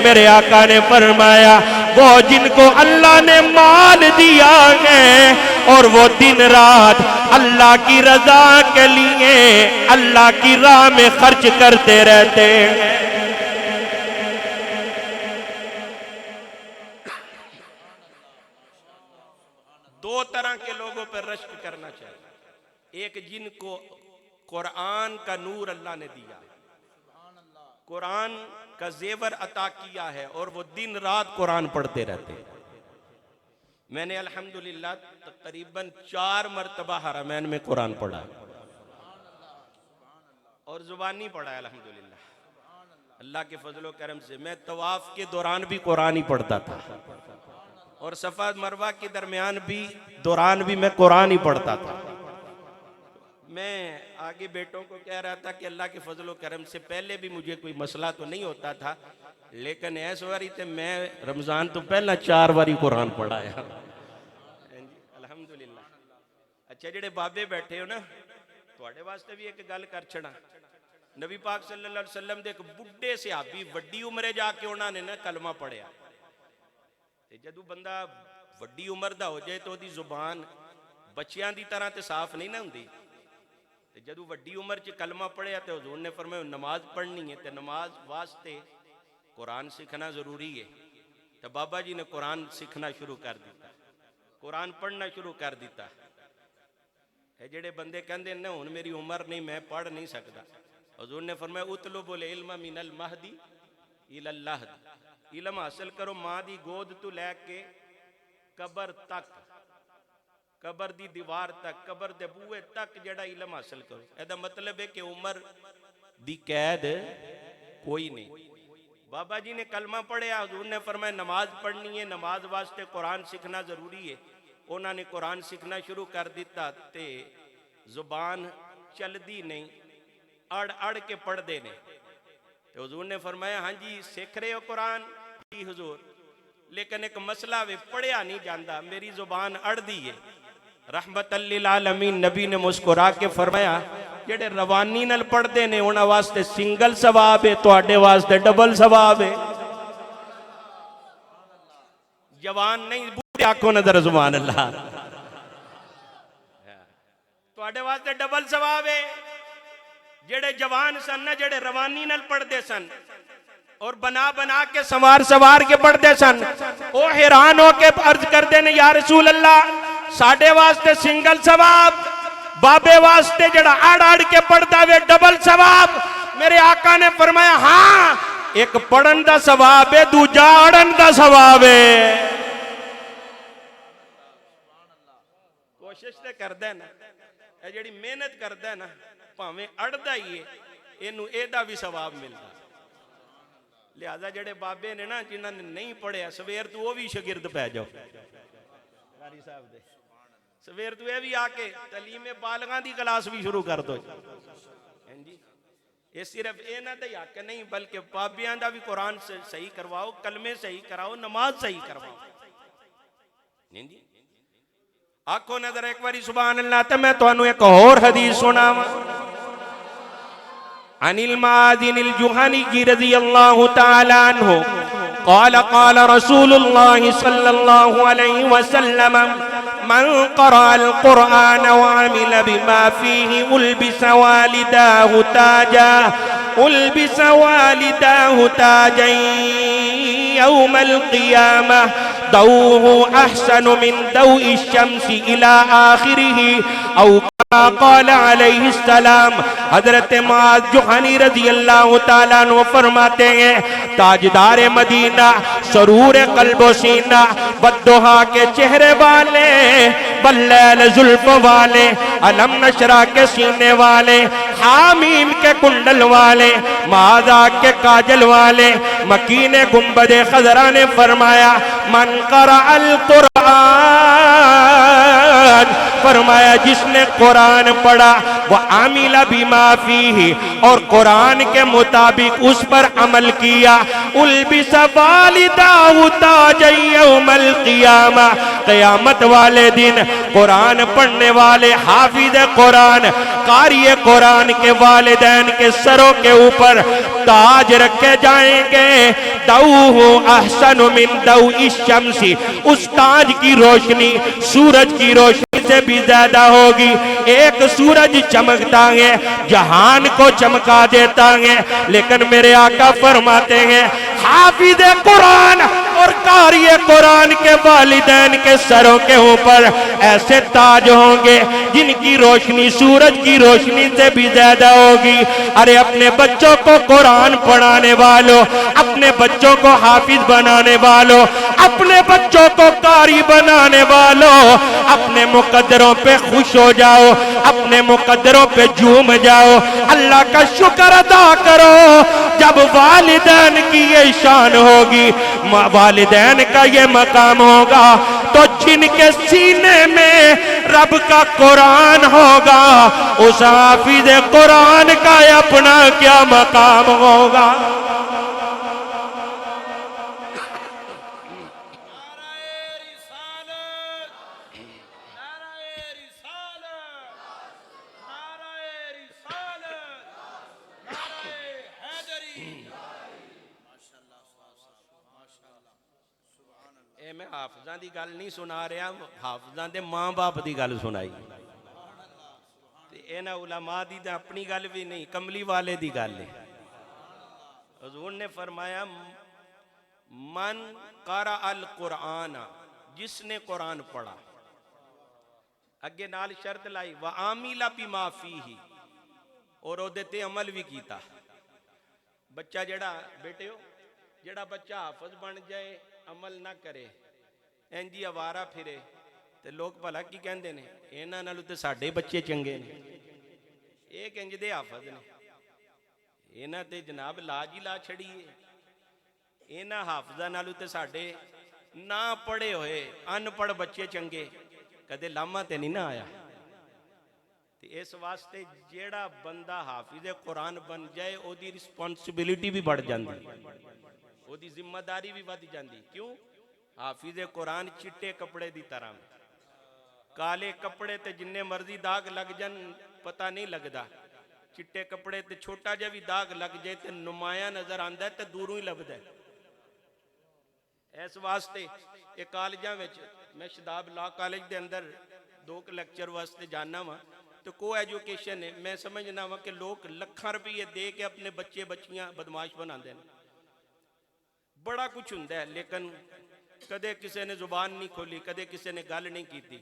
मेरे आका ने फरमाया वो जिनको अल्लाह ने माल दिया है और वो दिन रात अल्लाह की रजा के लिए अल्लाह की राह में खर्च करते रहते हैं। दो तरह के लोगों पर रश्क करना चाहिए, एक जिनको कुरान का नूर अल्लाह ने दिया, कुरान का जेवर अता किया है और वो दिन रात कुरान पढ़ते रहते हैं। मैंने अल्हम्दुलिल्लाह तकरीबन 4 मरतबा हरमैन में कुरान पढ़ा और जुबानी पढ़ा है अल्हम्दुलिल्लाह। अल्लाह के फजलो करम से मैं तवाफ के दौरान भी कुरान ही पढ़ता था और सफा मरवा के दौरान भी मैं कुरान ही पढ़ता था। मैं आगे बेटों को कह रहा था कि अल्लाह के फजलो करम से पहले भी मुझे कोई मसला तो नहीं होता था, लेकिन इस बारी तो मैं रमज़ान तो पहला 4 बारी कुरान पढ़ा है अल्हम्दुलिल्लाह। अच्छा जेडे बाबे बैठे हो ना, थोड़े वास्ते भी एक गल कर छड़ा। नबी पाक सल्लल्लाहु अलैहि वसल्लम दे एक बुढ़े सहाबी वड्डी उम्रे जाके उन्होंने ना कलमा पढ़िया। जदों बंदा वड्डी उम्र दा हो जाए तो उसकी जुबान बच्चियां की तरह तो साफ नहीं ना होंदी। जदों वड्डी उम्र च कलमा पढ़िया तो हुजूर ने फरमाया नमाज पढ़नी है तो नमाज वास्ते कुरान सीखना जरूरी है। तो बाबा जी ने कुरान सीखना शुरू कर दिता, कुरान पढ़ना शुरू कर दिता। है जेड़े बंदे कहते ने हुण मेरी उम्र नहीं मैं पढ़ नहीं सकता, हुजूर ने फरमाया उतलुबुल इल्म मिनल महदी इलल लहद, इल्म हासिल करो मां दी गोद तो लैके कबर तक, कबर दी दीवार तक, कबर दे बूहे तक जेड़ा इल्म हासिल करो। एदा मतलब है कि उम्र दी कैद कोई नहीं। बाबा जी ने कलमा पढ़िया, हुजूर ने फरमाया नमाज पढ़नी है, नमाज वास्ते कुरान सीखना जरूरी है। उन्होंने कुरान सीखना शुरू कर दिता ते जुबान चलती नहीं, अड़ अड़ के पढ़ते ने। तो हुजूर ने फरमाया हाँ जी सीख रहे हो कुरान? जी हुजूर, लेकिन एक मसला वे पढ़िया नहीं जाता, मेरी जुबान अड़दी है। रहमतल लिल आलमीन नबी ने मुस्कुरा के फरमाया जेड़े रवानी नाल पढ़ते ने उन्हां वास्ते सिंगल सवाब है, तुहाडे वास्ते डबल सवाब है। जवान नहीं बूढ़े आंखों नजर सुभान अल्लाह, तुहाडे वास्ते डबल सवाब है। जेड़े जवान सन ना, जेड़े रवानी नाल पढ़ते सन और बना बना के सवार सवार के पढ़ते सन, वो हैरान होके अर्ज करते ने या रसूल अल्लाह साडे वास्ते सिंगल सवाब, बाबे वास्ते जड़ा अड़ अड़ के पढ़ता वे डबल सवाब। मेरे आका ने फरमाया हाँ, एक पढ़न दा सवाब है, दूजा अड़न दा सवाब है। कोशिश ते करदा है ना, ए जेड़ी मेहनत करदा है ना, भावें अड़दा ही है, इनू एदा भी सवाब मिलदा। लिहाजा जेड़े बाबे ने ना जिन्होंने नहीं पढ़िया, सवेर तू वो भी शागिर्द पै जाओ कारी साहब दे, सवेर तू ये भी आके तलीमे बालगां दी क्लास भी शुरू कर दो जी। ये सिर्फ इन्हां दा हक नहीं बल्कि बाबियां दा भी कुरान से सही करवाओ, कलमे सही कराओ, नमाज सही करवाओ। नहीं जी आखो नजर एक बारी सुभान अल्लाह। ते मैं तुहानू एक और हदीस सुनावां। अनिल मादिनिल जुहानी की रज़ियल्लाहु ताला अन्हु क़ाल क़ाल रसूलुल्लाह सल्लल्लाहु अलैहि वसल्लम मन क़रअल क़ुरआन व अमिल बिमा फ़ीहि उल्बिस वालिदाहु ताजा, उल्बिस वालिदाहु ताजन यौमल क़ियामह दौहु अहसनु मिन दौइ शम्सी इला आखिरिही औ क़ाल अलैहि सलाम। हजरत मुआज़ जुहानी रज़ी अल्लाह ताला अन्हु फरमाते हैं ताजदार मदीना, सरूर क़ल्बो सीना, बद्दुहा के चेहरे वाले, बल्लैल जुल्फ वाले, अलम नशरा के सीने वाले, हामीम के कुंडल वाले, मादा के काजल वाले, मकीने गुंबदे खजरा ने फरमाया मन क़रअल क़ुरआन, फरमाया जिसने कुरान पढ़ा, वह आमिला बिमा फीही, और कुरान के मुताबिक उस पर अमल किया, उल्बिस वालिदाहु ताजन यौमल क़ियामा, क़यामत वाले दिन कुरान पढ़ने वाले हाफिज कुरान, कारी कुरान के वालिदैन के सरों के ऊपर ताज रखे जाएंगे। दौहु अहसनु मिन दौइ शम्सी, उस ताज की रोशनी सूरज की रोशनी से भी ज्यादा होगी। एक सूरज चमकता है, जहान को चमका देता है, लेकिन मेरे आका फरमाते हैं हाफिज कुरान और कारी कुरान के वालिदैन के सरों के ऊपर ऐसे ताज होंगे जिनकी रोशनी सूरज की रोशनी से भी ज्यादा होगी। अरे अपने बच्चों को कुरान पढ़ाने वालों, अपने बच्चों को हाफिज बनाने वालों, अपने बच्चों को कारी बनाने वालों, अपने मुकद्दरों पे खुश हो जाओ, अपने मुकद्दरों पे झूम जाओ, अल्लाह का शुक्र अदा करो। जब वालिदैन की ये शान होगी, वालिदैन का ये मकाम होगा, तो जिनके सीने में रब का कुरान होगा, उस हाफिज कुरान का अपना क्या मकाम होगा। मैं हाफिज़ां दी गल नहीं सुना रहा, हाफिज़ां दे मां बाप दी गल सुनाई। इन्हां उलमा दी तां अपनी गल भी नहीं, कमली वाले दी गल है। हुज़ूर ने फरमाया मन क़रअल क़ुरआन, जिसने कुरान पढ़ा, अगे नाल शर्त लाई व आमिला बिमा फीही, और ओदे ते अमल भी कीता। बच्चा जेड़ा बेटियो जेड़ा बच्चा हाफज बन जाए अमल ना करे इंजी आवारा फिरे ते लोग भला की कहंदे ने, इन्हां नालों ते साडे बच्चे चंगे ने, ये किंज दे हाफज ने, इन्हां ते जनाब लाज ही ला छड़ीए। इन्हां हाफजां नालों ते साडे ना पढ़े होए अनपढ़ बच्चे चंगे, कदे लामा ते नहीं ना आया। ते इस वास्ते जेड़ा बंदा हाफिज़े कुरान बन जाए ओदी रिस्पॉन्सिबिलिटी भी बढ़ जाती, ओदी जिम्मेदारी भी बढ़ जाती। क्यों? हाफिज़े कुरान चिट्टे कपड़े की तरह, काले कपड़े ते जिन्ने मर्जी दाग लग जान पता नहीं लगता, चिट्टे कपड़े ते छोटा जा भी दाग लग जाए तो नुमाया नजर आता है तो दूरों ही लभदा है। इस वास्ते ये कॉलेजां विच मैं शदाब लॉ कॉलेज के अंदर 2 लैक्चर वास्ते जाना वा तो को एजुकेशन है, मैं समझना वा कि लोग लखां रुपये दे के अपने बच्चे बच्चियां बदमाश बनाते हैं। बड़ा कुछ हुंदा है लेकिन कदे किसी ने जुबान नहीं खोली, कदे किसी ने गल नहीं की।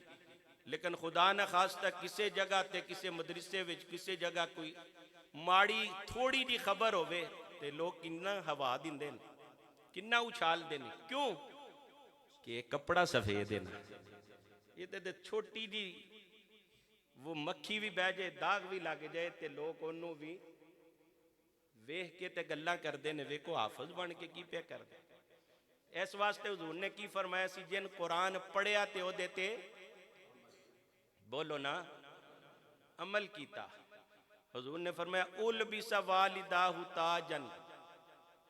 लेकिन खुदा न खास्ता किसी जगह ते किसी मदरसे विच किसी जगह कोई माड़ी थोड़ी जी खबर होवे ते लोग किन्ना हवा दिंदे ने, किन्ना उछाल देने। क्यों? कि कपड़ा सफेद है ना, ये तो छोटी जी वो मक्खी भी बह जाए दाग भी लग जाए तो लोग ओनू भी वेख के ते गल्लां करते हैं, वेखो हाफज बन के की पे करते। इस वास्ते हुजूर ने की फरमाया सी, जिन कुरान पढ़िया ते ओदे ते बोलो ना अमल कीता। हुजूर ने फरमाया उल बिसा वालिदाहु ताजन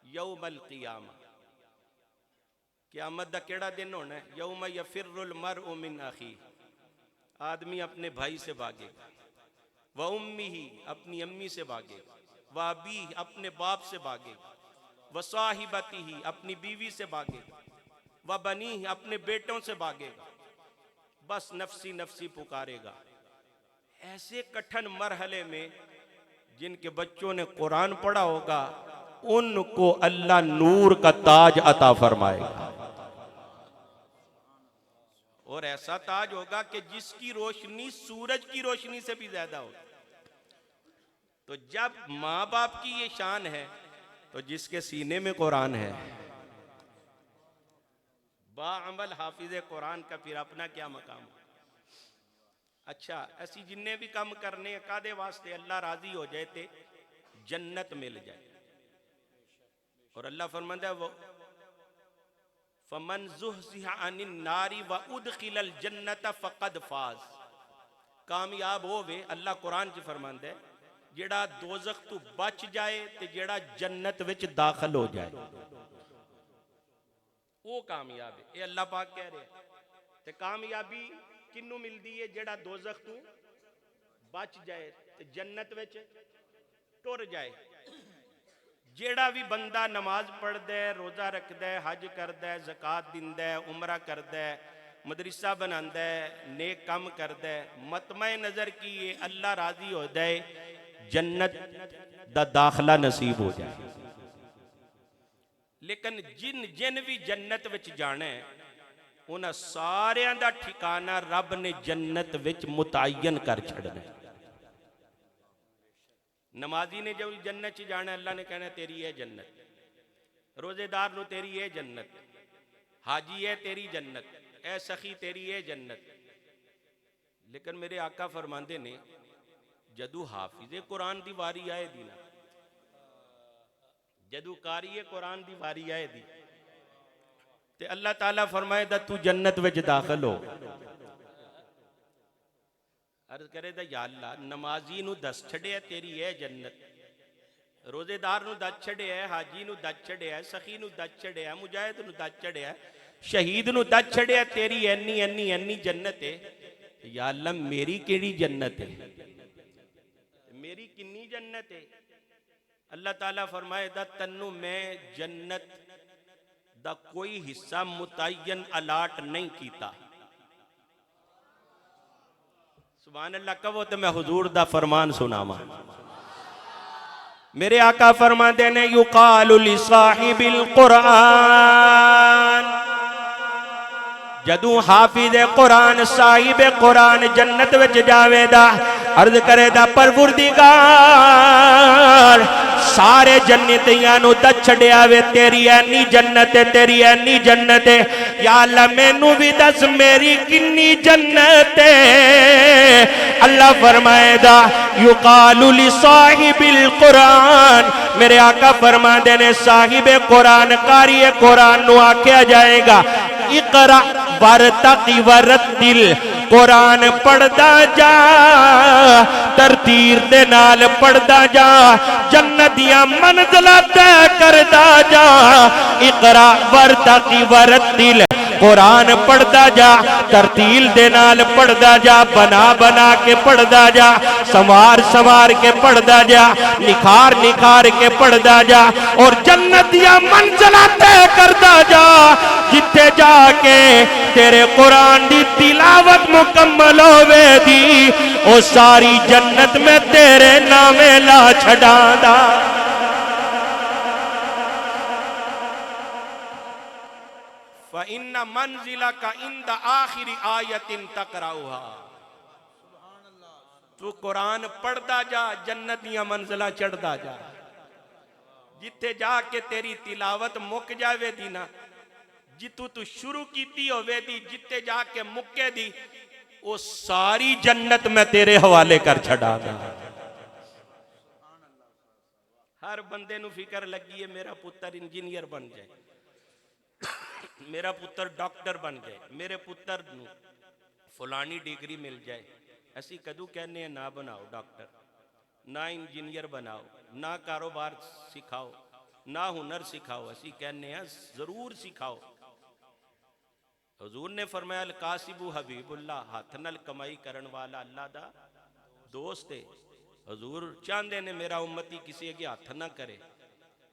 यौमल क़ियामा, क़यामत दा केड़ा दिन होना है? यौम यफिरुल मरउ मिन अखी, आदमी अपने भाई से भागेगा, व उम्मीही अपनी अम्मी से भागेगा, व अबी अपने बाप से भागेगा, व साहिबतीही अपनी बीवी से भागेगा, व बनी अपने बेटों से भागेगा, बस नफसी नफसी पुकारेगा। ऐसे कठिन मरहले में जिनके बच्चों ने कुरान पढ़ा होगा उनको अल्लाह नूर का ताज अता फरमाएगा, और ऐसा ताज होगा कि जिसकी रोशनी सूरज की रोशनी से भी ज्यादा होगी। तो जब माँ बाप की ये शान है तो जिसके सीने में कुरान है, बाअमल हाफिज़े कुरान का फिर अपना क्या मकाम। अच्छा, ऐसी जिन्ने भी काम करने कादे वास्ते? अल्लाह राजी हो जाए ते जन्नत मिल जाए। और अल्लाह फरमाता है वो फमन ज़ुहज़िहा अनिन नारी व उदखिलल जन्नत फ़क़द फ़ाज़, कामयाब होवे। अल्लाह कुरान च फरमांदा है जेड़ा दोज़ख तो बच जाए ते जेड़ा जन्नत विच दाखिल हो जाए वो कामयाब है। ये अल्लाह पाक कह रहे हैं। ते कामयाबी किन्नू मिलती है? जेड़ा दोज़ख तो बच जाए ते जन्नत विच टुर जाए। जेड़ा भी बंदा नमाज पढ़दा है, रोज़ा रखदा है, हज करदा है, ज़कात दिंदा है, उमरा करदा है, मदरसा बनांदा है, नेक काम करदा है, मतमय नज़र की ये अल्लाह राजी हो जाए, जन्नत दा दाखला नसीब हो जाए। लेकिन जिन भी जन्नत विच जाना है उन्हां सारियां दा ठिकाना रब ने जन्नत विच मुतयन कर छड़ना है। नमाजी ने जब जन्नत च जाना अल्लाह ने कहना तेरी है जन्नत, रोजेदार नु तेरी है जन्नत, हाजी है तेरी जन्नत, ए सखी तेरी है जन्नत। लेकिन मेरे आका फरमांदे ने जदू हाफिज़े कुरान दी वारी आए दी ना, जदू कारिए कुरान दी वारी आए दी ते अल्लाह ताला फरमाए दा तू जन्नत विच दाखिल हो। अर्ज करे दा या अल्लाह नमाजी नु दस छड़िया तेरी है जन्नत, रोजेदार नु दस छड़िया, हाजी नु दस छड़िया, सखी नु दस छड़िया, मुजाहिद नु दस छड़िया, शहीद नु दस छड़िया, तेरी एनी एनी एनी जन्नत है। या अल्लाह मेरी केड़ी जन्नत है? मेरी किन्नी जन्नत है? अल्लाह ताला फरमाए दा तन्नू मैं जन्नत दा कोई हिस्सा मुतयन अलाट नहीं कीता। सुभान अल्लाह कहो तो मैं हुजूर दा फरमान सुनावा। मेरे आका फरमाते ने युकालु लिसाहिबिल कुरान, जदू हाफिज कुरान साहिब कुरान जन्नत विच जावेदा अर्ज करेदा परवरदिगार सारे जन्नतियां नू दस छड़िया वे तेरी ऐनी जन्नत है तेरी ऐनी जन्नत है या अल्लाह मैनू भी दस मेरी किन्नी जन्नत है। अल्लाह फरमाएगा युकालु लि साहिबिल कुरान मेरे आका फरमाते ने साहिबे कुरान कारी कुरान नू आख्या जाएगा इकरा वरतकी वरतिल कुरान पढ़दा जा तरतीर दे नाल पढ़दा जा जन्नत दियां मंजिलां तय करदा जा इकरा वरतकी वरतिल कुरान पढ़दा जा तरतील दे नाल पढ़दा जा बना बना के पढ़दा जा संवार संवार के पढ़दा जा निखार निखार के पढ़दा जा और जन्नत दियां मंजिलां तय करदा जा जिथे जाके तेरे कुरान दी तिलावत मुकम्मल होवेगी ओ सारी जन्नत में तेरे नामे ला छड़ांदा। फ़इन्ना मंज़िलका इंद आखिरी आयतिन तक़राउहा तू कुरान पढ़दा जा जन्नत दियां मंजिलां चढ़दा जा जिथे जाके तेरी तिलावत मुक जावे दी ना जितू तू शुरू कीती होवे दी जिथे जाके मुक्के दी वो सारी जन्नत मैं तेरे हवाले कर छड़ा दा। हर बंदे नू फिकर लगी है मेरा पुत्र इंजीनियर बन जाए मेरा पुत्र डॉक्टर बन जाए मेरे पुत्र नू फलानी डिग्री मिल जाए। असी कदू कहने ना बनाओ डॉक्टर ना इंजीनियर बनाओ ना कारोबार सिखाओ ना हुनर सिखाओ असी कहने जरूर सिखाओ। हुजूर ने फरमाया अल कासिबु हबीबुल्लाह हाथ नाल कमाई करन वाला अल्लाह दा दोस्त है। हुजूर चाहते ने मेरा उम्मती किसी अगे हाथ ना करे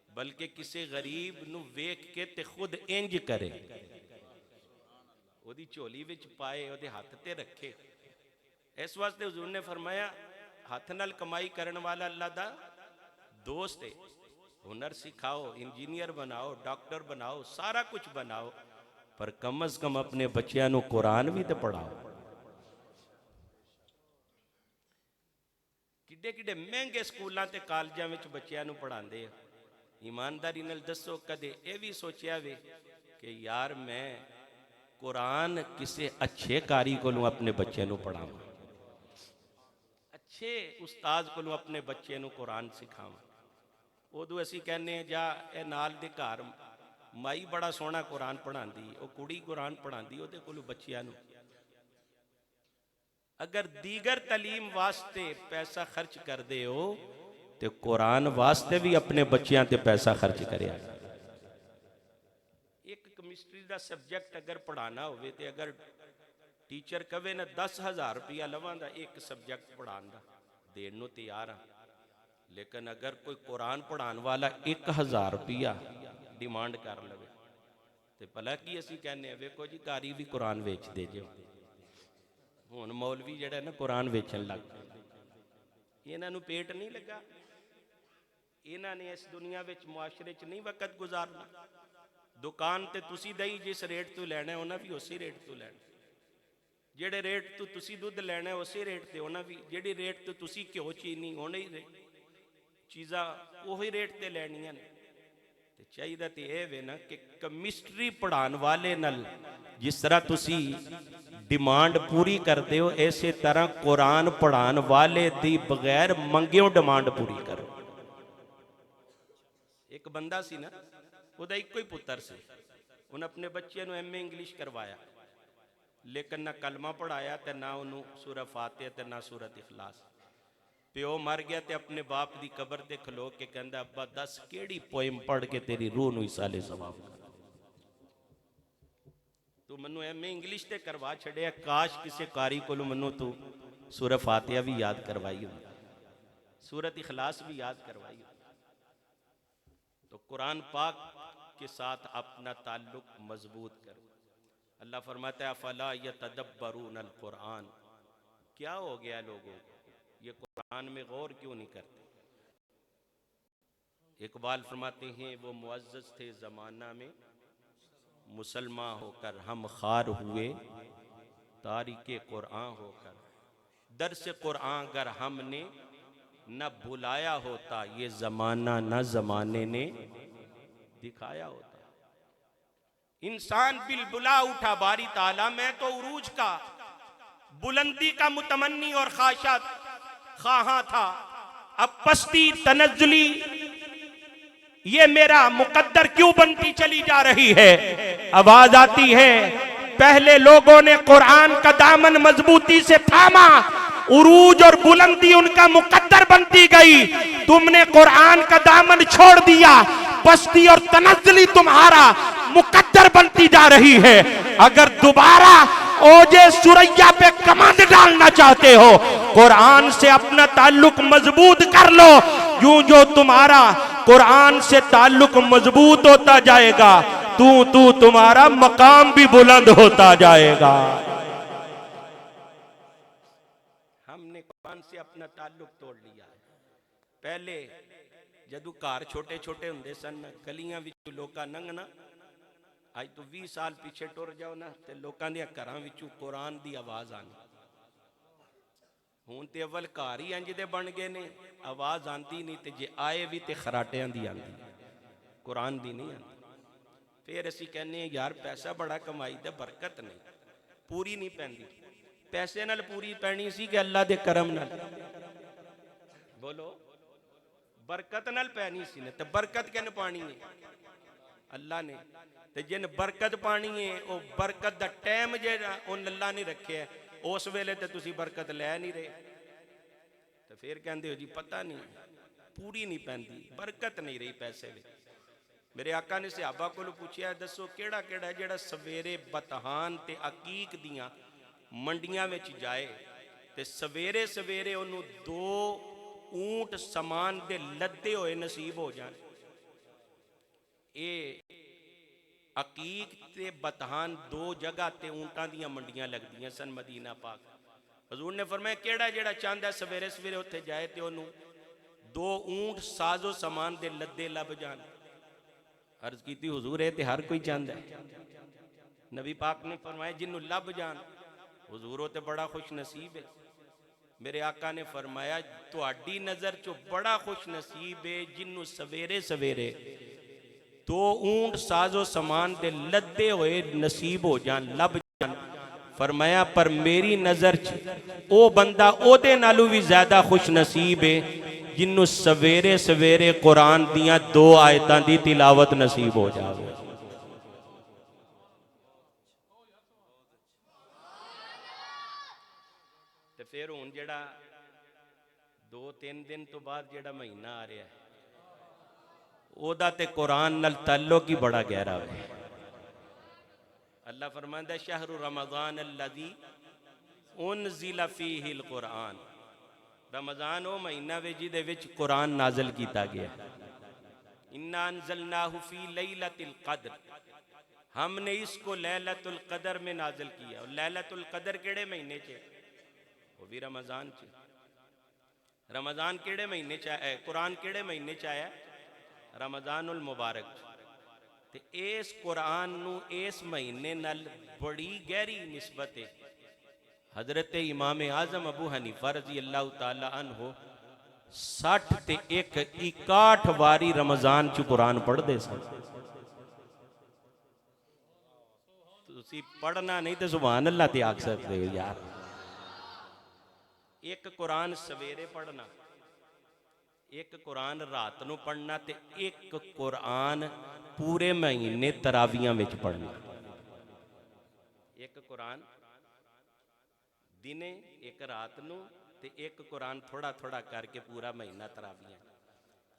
बल्कि किसी गरीब नू वेख के ते खुद इंज करे ओदी झोली विच पाए ओदे हाथ ते रखे। इस वास्ते हुजूर ने फरमाया हाथ नाल कमाई करन वाला अल्लाह दा दोस्त है। हुनर सिखाओ इंजीनियर बनाओ डॉक्टर बनाओ सारा कुछ बनाओ पर कम अज कम अपने बच्चों नू कुरान भी तो पढ़ाओ। किड्डे किड्डे महंगे स्कूलों ते कॉलेजों में बच्चों नू पढ़ाते हैं। ईमानदारी नाल दसो कदे ये भी सोचा वे कि यार मैं कुरान किसी अच्छे कारी को अपने बच्चे नू पढ़ावां अच्छे उस्ताद को अपने बच्चे नू कुरान सिखावां। उदों असी कहने जा ए नाल दे घर माई बड़ा सोहना कुरान पढ़ाती वो कुड़ी कुरान पढ़ाती वो बच्चों नू। अगर दीगर तलीम वास्ते पैसा खर्च करते हो तो कुरान वास्ते भी अपने बच्चों ते पैसा खर्च करिया। एक केमिस्ट्री का सब्जेक्ट अगर पढ़ाना हो तो अगर टीचर कहे ना 10,000 रुपया लवांगा एक सब्जेक्ट पढ़ाने का देने नूं तैयार हाँ लेकिन अगर कोई कुरान पढ़ाने वाला 1,000 रुपया डिमांड कर लवे तो भला की असी कहने वेखो जी कारी भी कुरान वेच दे जो हुण मौलवी जिहड़ा ना कुरान वेचन लग पे इन्हां पेट नहीं लगा इन्हां ने इस दुनिया विच मुआशरे च नहीं वक्त गुजारना। दुकान ते तुसी दही जिस रेट तो लैना उन्हें भी उसी रेट तो लैना जेड़े रेट तो तुसी दुध लैना उसी रेट ते उन्हें भी जेड़ी रेट तो तुसी घ्यो चीनी उन्हें ही चीज़ां उही रेट ते लैनियां ने। चाहिए तो यह वे ना कि केमिस्ट्री पढ़ाने वाले नल जिस तरह तुसी डिमांड पूरी करते हो इस तरह कुरान पढ़ाने वाले दी बगैर मंगियों डिमांड पूरी करो। एक बंदा सी ना उहदा इक्को ही पुत्र से उन्हें अपने बच्चे नूं MA इंग्लिश करवाया लेकिन ना कलमा पढ़ाया तो ना उन्होंने सूरह फातिहा ते ना सूरत इखलास। प्यो मर गया तो अपने बाप की कबर ते खलो के कहंदा अब्बा दस केड़ी पोएम पढ़ के तेरी रूह नूं इसाले सवाब तू मन्नू MA इंग्लिश ते करवा छड़िया काश किसी कारी को मन्नू तू सूरह फातिहा भी याद करवाई हो सूरत इखलास भी याद करवाई हो। तो कुरान पाक के साथ अपना ताल्लुक मजबूत करो। अल्लाह फरमाता है अफला यतदब्बरून अल कुरान क्या हो गया लोगों को ये कुरान में गौर क्यों नहीं करते। इकबाल फरमाते हैं वो मुअज़्ज़ज़ थे ज़माना में मुसलमान होकर हम खार हुए, तारीके कुरान होकर। दर्स कुरान अगर हमने न बुलाया होता, ये जमाना न जमाने ने दिखाया होता। इंसान बिलबुला उठा बारी ताला, मैं तो उरूज का, बुलंदी का मुतमन्नी और खाहा था, अब पस्ती तनज्जुली ये मेरा मुकद्दर क्यों बनती चली जा रही है। आवाज आती है, पहले लोगों ने कुरान का दामन मजबूती से थामा, उरूज और बुलंदी उनका मुकद्दर बनती गई। तुमने कुरान का दामन छोड़ दिया, पस्ती और तनज्जुली तुम्हारा मुकद्दर बनती जा रही है। अगर दोबारा ओजे सुरैया पे कमांड डालना चाहते हो, कुरान से अपना ताल्लुक मजबूत कर लो। यूं जो तुम्हारा कुरान से ताल्लुक मजबूत होता जाएगा, तुम्हारा मकाम भी बुलंद होता जाएगा। हमने कुरान से अपना ताल्लुक तोड़ लिया है। पहले जदू घर छोटे छोटे होंदे सन, गलियां विच लोका लंघना, आज तो 20 साल पीछे टुर जाओ ना, ते लोकां दे घरां विचों कुरान दी आवाज आनी। हुण ते अव्वल घर ही इंज दे बन गए ने, आवाज आंदी नहीं, ते जे आए भी ते खराटियां दी आंदी, कुरान दी नहीं आंदी। फिर असीं कहने यार पैसा बड़ा कमाई दा, बरकत नहीं, पूरी नहीं पैंदी। पैसे नाल पूरी पैनी सी कि अल्लाह दे करम नाल? बोलो, बरकत नाल पैनी सी ने, ते बरकत किन पानी है? अल्लाह ने। ते जिन बरकत पानी है, वो बरकत दा टाइम जेड़ा उन अल्लाह ने रखे, उस वेले ते तुसी बरकत लै नहीं रहे। तो फिर कहंदे हो जी पता नहीं, पूरी नहीं पैंदी, बरकत नहीं रही पैसे में। मेरे आका ने सहाबा कोलों पूछया, दसो केड़ा केड़ा जेड़ा सवेरे बतहान ते अकीक दियां मंडियां विच जाए, ते सवेरे सवेरे उन्होंने 2 ऊंट समान दे लद्दे होए नसीब हो जाए। ये अकीक ते बतहान 2 जगह ते ऊंटां दियां मंडियां लगदियां सन मदीना पाक। हजूर ने फरमाया केड़ा जेड़ा चाहता सवेरे सवेरे उत्थे जाए ते उन्होंने 2 ऊंट साजो समान दे लद्दे लब जान। अर्ज की हुजूर है ते हर कोई चाहता है। नबी पाक ने फरमाया जिन्हों लब जान, हुजूर ते बड़ा खुश नसीब है। मेरे आका ने फरमाया तुहाडी नजर चो बड़ा खुश नसीब है जिन्हों सवेरे सवेरे 2 ऊंट साजो समान दे लद्दे होए नसीब हो जान, लब जान। फरमाया पर मेरी नजर च ओ बंदा ओदे नालों भी ज्यादा खुश नसीब है जिन्हों सवेरे सवेरे कुरान दियां 2 आयतां दी तिलावत नसीब हो जाए। ते फिर हुण जेड़ा 2-3 दिन तो बाद जेड़ा महीना आ रहा है, ओदा ते कुरान नाल ताल्लुक ही बड़ा गहरा है। अल्लाह फरमांदा शहरु रमज़ान अल्लज़ी उनज़िला फ़ीहिल कुरान। रमज़ान वो महीना वे जिहदे विच कुरान नाज़िल किया गया। इन्ना अंज़लनाहु फ़ी लैलतिल क़द्र, हमने इसको लैलतुल क़द्र में नाज़िल किया। लैलतुल क़द्र केड़े महीने च? वो भी रमज़ान च। रमज़ान केड़े महीने च आया? कुरान केड़े महीने च आया? रमज़ानुल मुबारक। ते इस कुरान नू इस महीने नाल बड़ी गहरी निस्बत है। हजरत इमाम आजम अबू हनीफा रजी अल्लाह तआला अन्हो 60 ते 61 वारी रमज़ान च कुरान पढ़ते सन। तुसी पढ़ना नहीं तो सुभान अल्लाह ते आख सकते हो यार। एक कुरान सवेरे पढ़ना, एक कुरान रात नू पढ़ना, ते एक कुरान पूरे महीने तरावियां विच पढ़ना। एक कुरान दिने, एक रात नू, ते एक कुरान थोड़ा थोड़ा करके पूरा महीना तरावियां।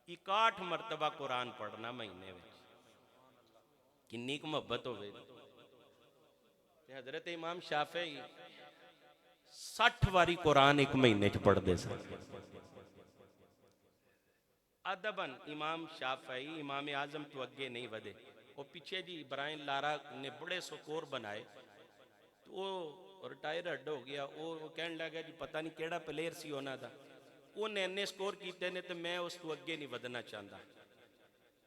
61 मरतबा कुरान पढ़ना महीने में। किन्नी क मुहब्बत होवे। हजरत इमाम शाफई 60 वारी कुरान एक महीने च पढ़ते सन। अदबन इमाम शाफई इमाम आजम तो अगे नहीं वधे। वो पीछे जी इब्राहिम लारा ने बड़े स्कोर बनाए, तो वो रिटायर हड हो गया। वो कहने लगा जी पता नहीं केड़ा प्लेयर सी उन्हां दा, उन्हें इन्ने स्कोर किए ने तो मैं उस तो अगे नहीं वधना चाहता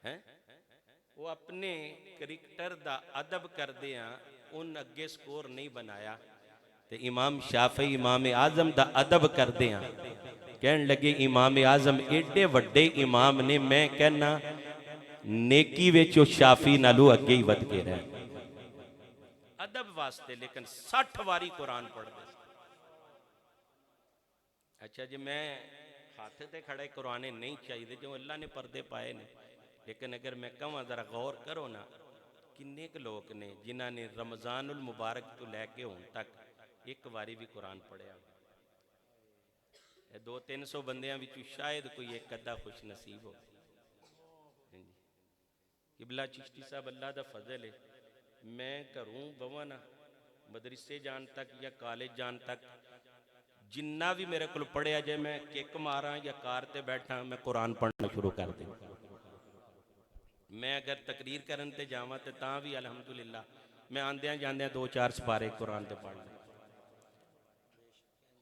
है। वो अपने क्रिकेटर दा अदब करदे उन अगे स्कोर नहीं बनाया। ते इमाम शाफी इमाम आजम दा अदब करदे कहन लगे इमाम आजम एडे वड्डे इमाम ने, मैं कहना नेकी विच ओ शाफी नालों अगे ही वध के रह अदब वास्ते। लेकिन 60 वारी कुरान पढ़ते। अच्छा जी, मैं हाथ ते खड़े कुराने नहीं चाहिए जो अल्लाह ने पर्दे पाए ने, लेकिन अगर मैं कहूँ जरा गौर करो ना, किन्ने क लोग ने जिन्हों ने रमज़ानुल मुबारक तो लैके हुण तक एक बारी भी कुरान पढ़िया। 200-300 बंदियां विचों शायद कोई एक अद्धा खुश नसीब हो। किबला चिश्ती साहब अल्लाह दा फजल है, मैं घरों बवां ना मदरसे जान तक या कॉलेज जान तक जिन्ना भी मेरे को पढ़िया जाए, मैं किक मारा या कार ते बैठा मैं कुरान पढ़ना शुरू कर दें। मैं अगर तकरीर करन ते जावां ते तां भी अलहमदुलिल्लाह मैं आंदियां जांदियां 2-4 सिपारे कुरान ते पढ़ लें।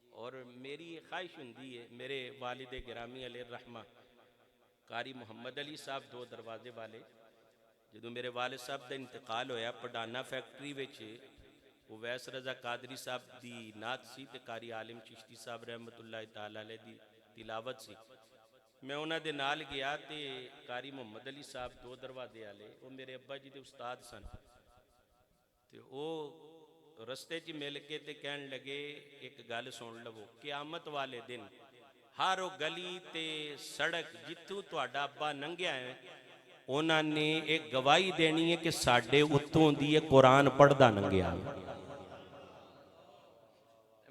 और मेरी ख्वाहिश हुंदी है, मेरे वालिद गिरामी अलैहि रहमा कारी मुहम्मद अली साहब 2 दरवाजे वाले, जो मेरे वालिद साहब का इंतकाल होया पडाना फैक्ट्री विच उवैस रजा कादरी साहब की नात सी ते कारी आलिम चिश्ती साहब रहमतुल्लाह तआला अलैह दी तिलावत सी। मैं उन्होंने नाल गया तो कारी मुहम्मद अली साहब 2 दरवाजे वाले वो मेरे अब्बा जी के उस्ताद सन। तो वो रस्ते च मिल के ते कहन लगे एक गल सुन लवो, क़यामत वाले दिन हर वो गली ते सड़क जिथों तुहाडा अब्बा लंघिया है उन्होंने एक गवाही देनी है कि साडे उत्तों दी कुरान पढ़दा लंघिया।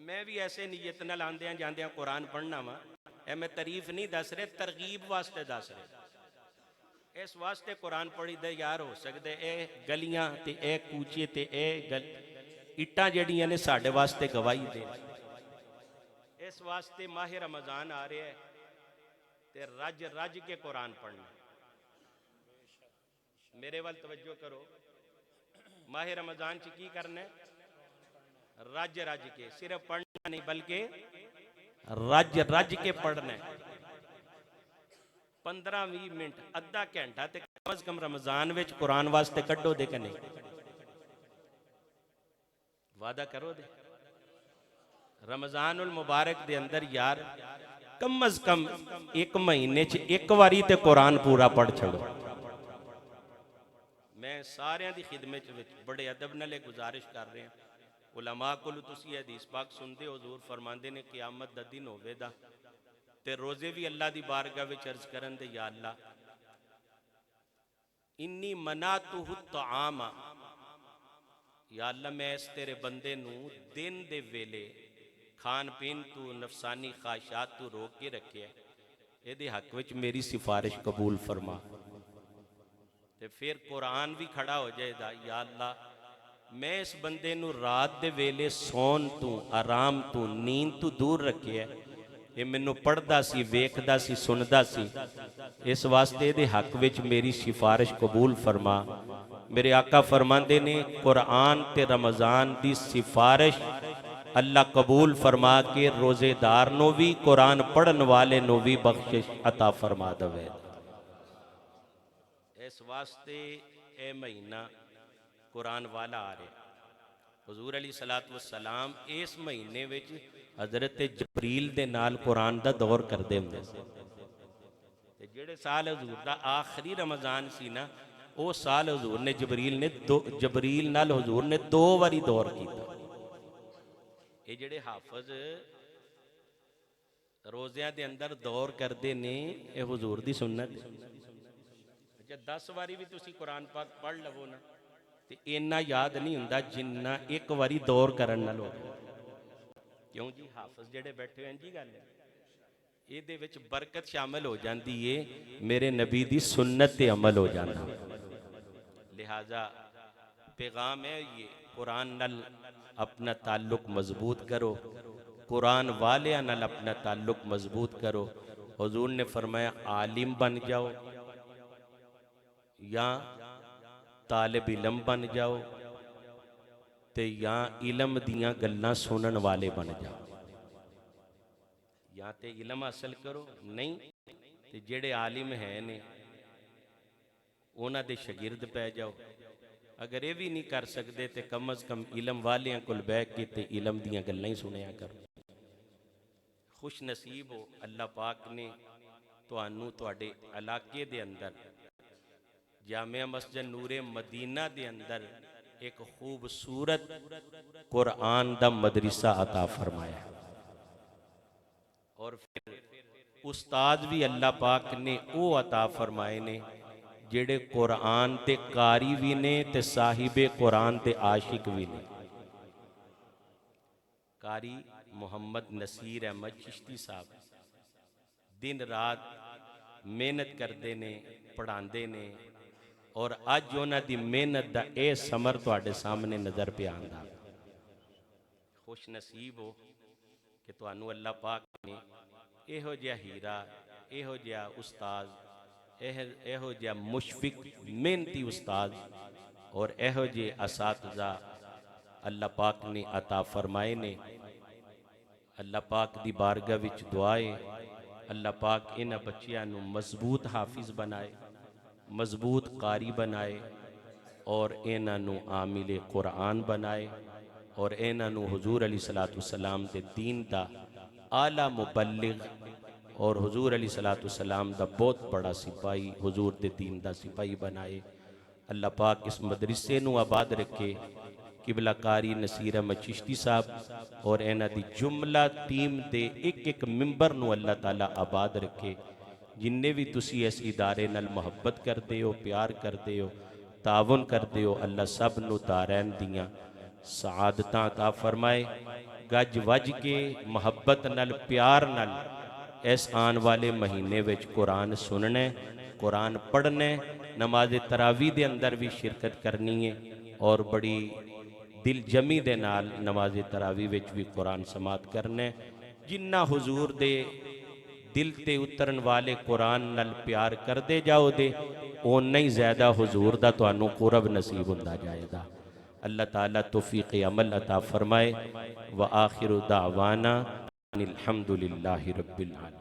मैं भी ऐसे नीयत नाल आंदियां जांदियां कुरान पढ़ना वा। ए मैं तारीफ नहीं दस रहे, तरगीब वास्ते दस रहे। इस वास्ते कुरान पढ़ी दे यार, हो सकते ए गलियां ते ए कूचे ते ए इट्टां जड़ियां ने साडे वास्ते गवाही दे। इस वास्ते माह रमज़ान आ रहा है ते रज रज के कुरान पढ़ना। मेरे वाल तवज्जो करो, माह रमज़ान च की करना है? रज रज के, सिर्फ पढ़ना नहीं बल्कि रज रज के पढ़ना है। 15-20 मिनट अद्धा घंटा ते कम अज कम रमज़ान विच कुरान वास्ते कड्डो दे कि नहीं? वादा करो दे रमज़ानुल मुबारक दे अंदर यार कम अज कम एक महीने च एक बारी ते कुरान पूरा पढ़ छड़ो। मैं सारियां दी खिदमत विच बड़े अदब नाल गुजारिश कर रहे हैं, उलमा कोलों तुसीं हदीस पाक सुनते हो, हुजूर फरमांदे ने क़यामत दा दिन होवेगा ते रोजे भी अल्लाह दी बारगाह विच अर्ज करन दे, या अल्लाह इन्नी मनातुहु तआमा, या अल्लाह मैं इस तेरे बंदे नू दिन दे वेले खान पीन तू नफसानी ख्वाहिशात तू रोक के रखे, ये हक विच मेरी सिफारिश कबूल फरमा। ते फिर कुरान भी खड़ा हो जाएगा, या अल्लाह मैं इस बंदे नू रात दे वेले सौन तू आराम तू नींद तू दूर रखे है, ये मैनू पढ़दा सी वेखदा सी सुनदा सी, इस वास्ते दे हक विच मेरी सिफारिश कबूल फरमा। मेरे आका फरमांदे ने कुरान ते रमज़ान दी सिफारिश अल्लाह कबूल फरमा के रोजेदार नो भी कुरान पढ़न वाले नो भी बख्शिश अता फरमा दवे। इस वास्ते ए महीना कुरान वाला आ रहा। हुजूर अली सलात वसलाम इस महीने विच हजरत जबरील दे नाल कुरान दा दौर करते हुंदे सी। ते जेड़े साल हुजूर दा आखिरी रमज़ान सी ना, वो साल हुजूर ने जबरील नाल हुजूर ने 2 बारी दौर किया। ये जेड़े हाफज रोज़ियां दे अंदर दौर करते ने, ये हुजूर दी सुन्नत है। अच्छा 10 बारी भी तुसी कुरान पाक पढ़ लवो ना तो इन्ना याद नहीं हुंदा जिन्ना एक बारी दौर करन नाल होवे। क्यों जी, हाफज जेड़े बैठे हैं जी गल ये विच बरकत शामिल हो जाती है, मेरे नबी दी सुन्नत ते अमल हो जाता। लिहाजा पैगाम है ये, कुरान नाल अपना ताल्लुक मजबूत करो, कुरान वाले नाल अपना ताल्लुक मजबूत करो। हुजूर ने फरमाया आलिम बन जाओ या तालिब इलम बन जाओ ते या इलम दियां गल्लां सुनन वाले बन जाओ। या ते इलम हासिल करो, नहीं ते जेड़े आलिम है ने उन्हां दे शागिर्द पै जाओ। अगर ये भी नहीं कर सकते तो कम अज़ कम इलम वालियां कोल बैठ के ते इलम दियां गल्लां ही सुनिया करो। खुश नसीब हो, अल्लाह पाक ने तुहानू तुहाडे इलाके दे अंदर जामिया मस्जिद नूरे मदीना दे अंदर एक खूबसूरत कुरान दा मदरसा अता फरमाया। और फिर उस्ताद भी अल्लाह पाक ने वो अता फरमाए ने जेड़े कुरान ते कारी भी ने ते साहिबे कुरान ते आशिक भी ने। कारी मोहम्मद नसीर अहमद चिश्ती साहब दिन रात मेहनत करते ने, पढ़ाते ने, और अज उन्हां दी मेहनत दा ये समर तुहाडे सामने नज़र पे आंदा। खुश नसीब हो कि तुहानू अल्लाह पाक ने इहो जिहा हीरा, इहो जिहा उस्ताद, इहो जिहा मुशफिक मेहनती उस्ताद और इहो जे असातिज़ा अल्लाह पाक ने अता फरमाए ने। अल्लाह पाक दी बारगाह विच दुआ है, अल्लाह पाक इन्हां बच्चियां नू मजबूत हाफिज़ बनाए, मजबूत कारी बनाए और इन्हां नू आमिले कुरान बनाए और इन्हां नू हुजूर अलैहिस्सलातु वस्सलाम दे दीन दा आला मुबल्लिग और हुजूर अलैहिस्सलातु वस्सलाम दा बहुत बड़ा सिपाही, हुजूर दे दीन दा सिपाही बनाए। अल्लाह पाक इस मदरसे नू आबाद रखे। किबला कारी नसीर अहमद चिश्ती साहब और इन्हां दी जुमला टीम दे एक एक मिंबर नू अल्लाह ताला आबाद रखे। जिन्ने भी तुसी इस इदारे नाल मुहब्बत करते हो, प्यार करते हो, तावन करते हो, अल्लाह सब नू दारैन दियां सआदतां अता फरमाए। गज वज के मुहब्बत नाल, प्यार नाल इस आने वाले महीने विच कुरान सुनना, कुरान पढ़ना, नमाज तरावी दे अंदर भी शिरकत करनी है और बड़ी दिल जमी दे नाल नमाज तरावी विच भी कुरान समात करना। जिन्ना हुजूर दे दिल ते उतरन वाले कुरान नाल प्यार करते जाओ दे उन्ना ही ज़्यादा हुजूर दा तुहानू कुरब नसीब हुंदा जाएगा। अल्लाह ताला तौफीक अमल अता फरमाए। व आखिरु दावाना अनिल हम्दुलिल्लाहि रब्बिल आलमीन।